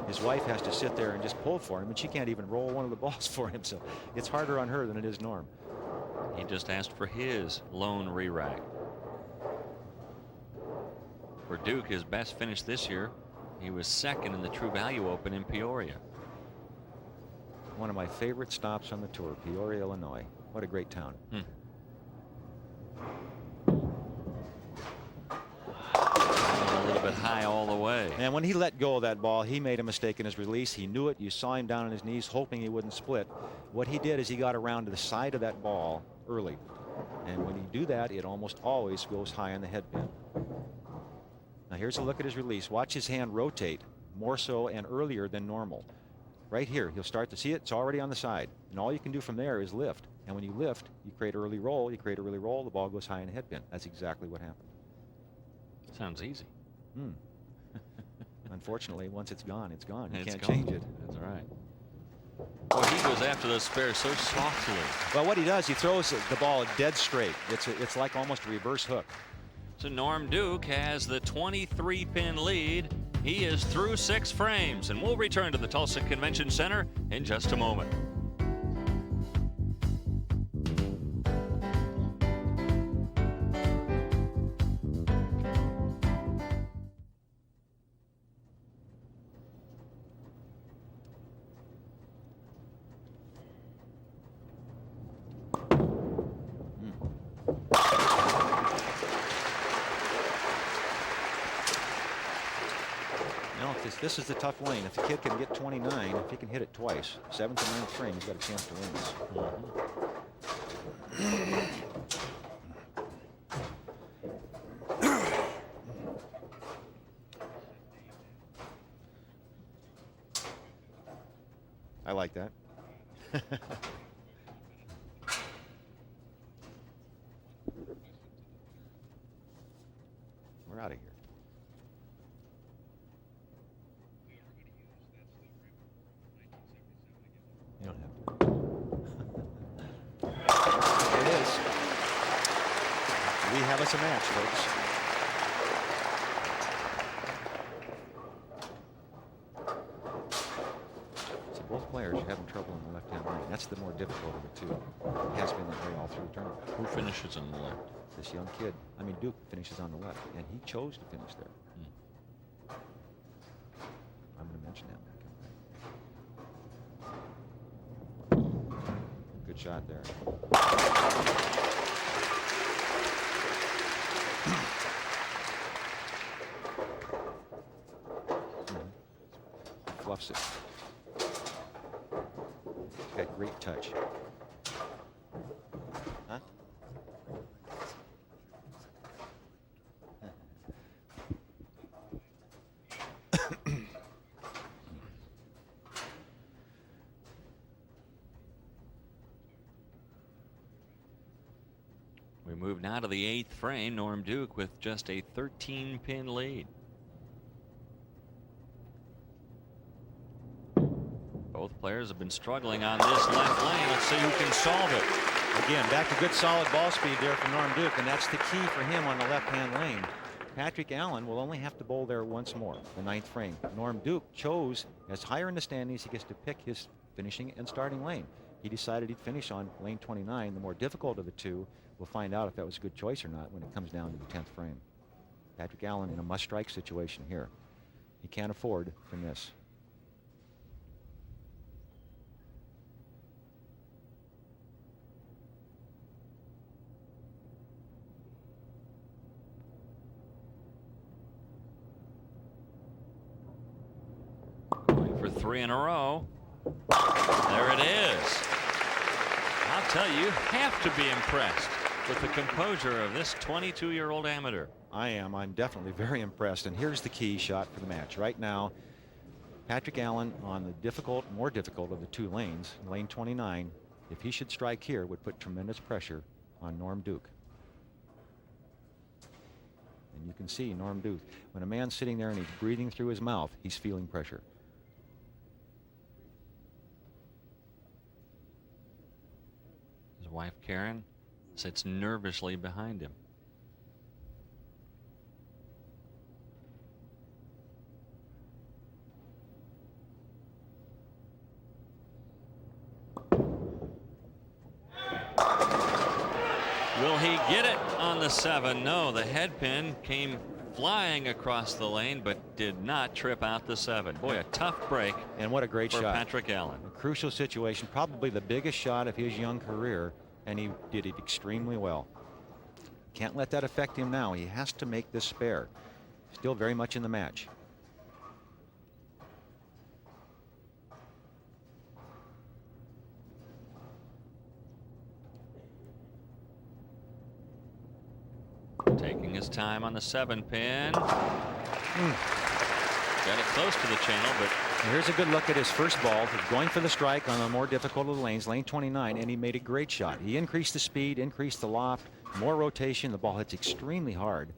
His wife has to sit there and just pull for him, and she can't even roll one of the balls for him. So it's harder on her than it is Norm. He just asked for his lone re-rack. For Duke, his best finish this year, he was second in the True Value Open in Peoria. One of my favorite stops on the tour, Peoria, Illinois. What a great town. A little bit high all the way. And when he let go of that ball, he made a mistake in his release. He knew it. You saw him down on his knees hoping he wouldn't split. What he did is he got around to the side of that ball early. And when you do that, it almost always goes high on the head pin. Now here's a look at his release. Watch his hand rotate more so and earlier than normal. Right here, he'll start to see it. It's already on the side. And all you can do from there is lift. And when you lift, you create an early roll. You create a early roll. The ball goes high in the head pin. That's exactly what happened. Sounds easy. Unfortunately, once it's gone, it's gone. You can't gone. change it. That's right. Boy, he goes after the spare so softly. Well, what he does, he throws the ball dead straight. It's like almost a reverse hook. So Norm Duke has the 23-pin lead. He is through 6 frames, and we'll return to the Tulsa Convention Center in just a moment. This is the tough lane. If the kid can get 29, if he can hit it twice, 7th and 9th frame, he's got a chance to win this. like that. We're out of here. You don't have to. It is. We have us a match, folks. So both players are having trouble in the left-hand lane. That's the more difficult of the two. It has been that way all through the tournament. Who finishes on the left? This young kid, Duke, finishes on the left, and he chose to finish there. I'm going to mention that. Good shot there. Fluffs it. He's got great touch. Huh? We move now to the 8th frame. Norm Duke with just a 13-pin lead. Both players have been struggling on this left lane. Let's see who can solve it. Again, back to good solid ball speed there for Norm Duke, and that's the key for him on the left-hand lane. Patrick Allen will only have to bowl there once more, the 9th frame. Norm Duke chose, as higher in the standings, he gets to pick his finishing and starting lane. He decided he'd finish on lane 29, the more difficult of the two. We'll find out if that was a good choice or not when it comes down to the 10th frame. Patrick Allen in a must-strike situation here. He can't afford to miss. Going for 3 in a row. There it is. I'll tell you, you have to be impressed with the composure of this 22-year-old amateur. I am. I'm definitely very impressed. And here's the key shot for the match. Right now, Patrick Allen on the more difficult of the two lanes, lane 29, if he should strike here, would put tremendous pressure on Norm Duke. And you can see Norm Duke, when a man's sitting there and he's breathing through his mouth, he's feeling pressure. His wife, Karen, sits nervously behind him. Will he get it on the 7? No, the headpin came flying across the lane, but did not trip out the 7. Boy, a tough break. And what a great for shot. Patrick Allen. A crucial situation, probably the biggest shot of his young career, and he did it extremely well. Can't let that affect him now. He has to make this spare. Still very much in the match. Taking his time on the 7-pin. Got it close to the channel, but here's a good look at his first ball. He's going for the strike on the more difficult of the lanes, lane 29, and he made a great shot. He increased the speed, increased the loft, more rotation. The ball hits extremely hard.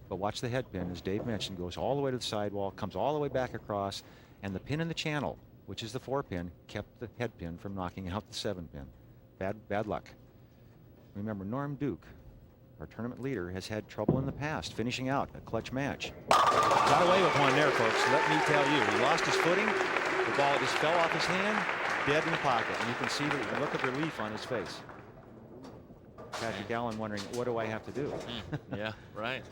But watch the head pin, as Dave mentioned, goes all the way to the sidewall, comes all the way back across, and the pin in the channel, which is the 4-pin, kept the head pin from knocking out the 7-pin. Bad luck. Remember, Norm Duke, our tournament leader, has had trouble in the past finishing out a clutch match. Got away with one there, folks. Let me tell you. He lost his footing. The ball just fell off his hand, dead in the pocket. And you can see the look of relief on his face. Patrick Allen wondering, what do I have to do? Yeah, right.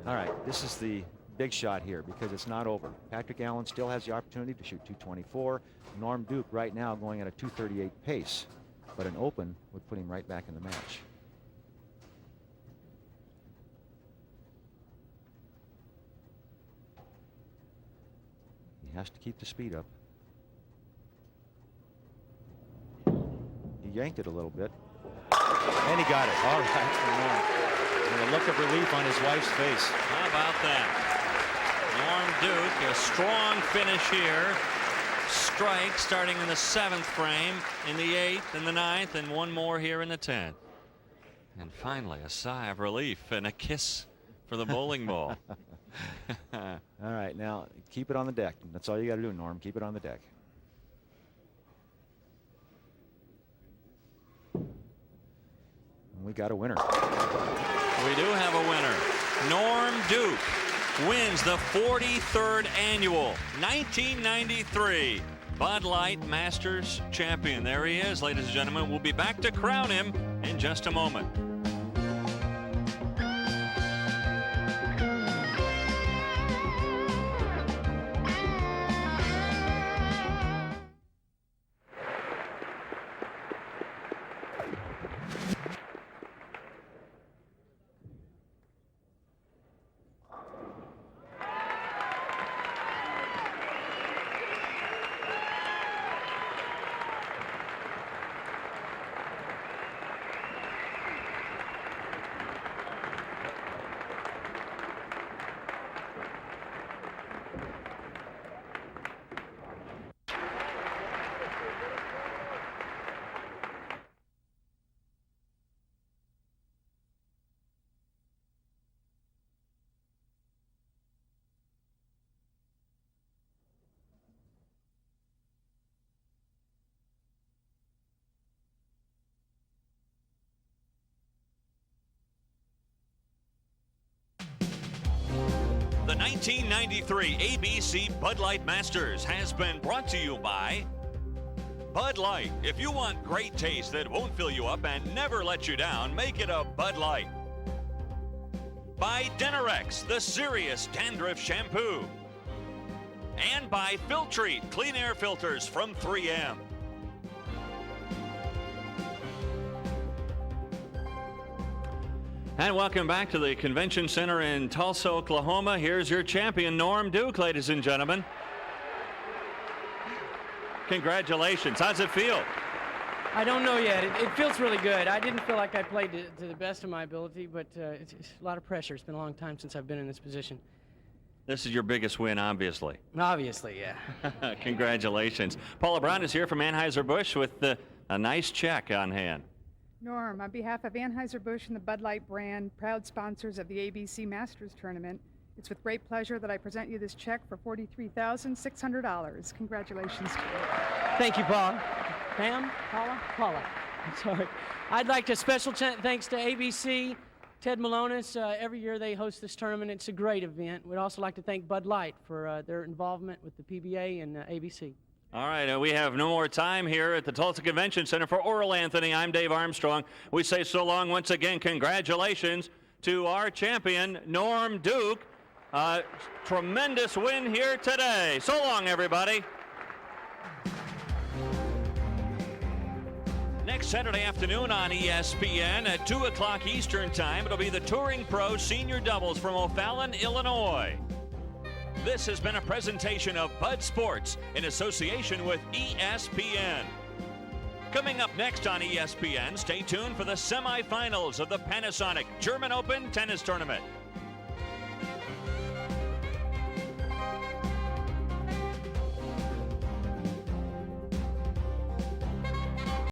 All right, this is the big shot here because it's not over. Patrick Allen still has the opportunity to shoot 224. Norm Duke right now going at a 238 pace. But an open would put him right back in the match. He has to keep the speed up. He yanked it a little bit. And he got it. All right. And a look of relief on his wife's face. How about that? Norm Duke, a strong finish here. Strike starting in the 7th frame, in the 8th, in the 9th, and one more here in the 10th. And finally, a sigh of relief and a kiss for the bowling ball. All right, now keep it on the deck. That's all you got to do, Norm. Keep it on the deck. And we got a winner. We do have a winner. Norm Duke wins the 43rd annual 1993 Bud Light Masters champion. There he is, ladies and gentlemen. We'll be back to crown him in just a moment. The 1993 ABC Bud Light Masters has been brought to you by Bud Light. If you want great taste that won't fill you up and never let you down, make it a Bud Light. By Denorex, the serious dandruff shampoo. And by Filtrete, clean air filters from 3M. And welcome back to the Convention Center in Tulsa, Oklahoma. Here's your champion, Norm Duke, ladies and gentlemen. Congratulations. How's it feel? I don't know yet. It feels really good. I didn't feel like I played to the best of my ability, but it's a lot of pressure. It's been a long time since I've been in this position. This is your biggest win, obviously. Obviously, yeah. Congratulations. Paula Brown is here from Anheuser-Busch with a nice check on hand. Norm, on behalf of Anheuser-Busch and the Bud Light brand, proud sponsors of the ABC Masters Tournament, it's with great pleasure that I present you this check for $43,600. Congratulations to you. Thank you, Paula. Pam? Paula. I'm sorry. I'd like to special thanks to ABC, Ted Malonis. Every year they host this tournament. It's a great event. We'd also like to thank Bud Light for their involvement with the PBA and ABC. All right, we have no more time here at the Tulsa Convention Center. For Earl Anthony, I'm Dave Armstrong. We say so long once again. Congratulations to our champion, Norm Duke. Tremendous win here today. So long, everybody. Next Saturday afternoon on ESPN at 2 o'clock Eastern Time, it'll be the Touring Pro Senior Doubles from O'Fallon, Illinois. This has been a presentation of Bud Sports in association with ESPN. Coming up next on ESPN, stay tuned for the semifinals of the Panasonic German Open Tennis Tournament.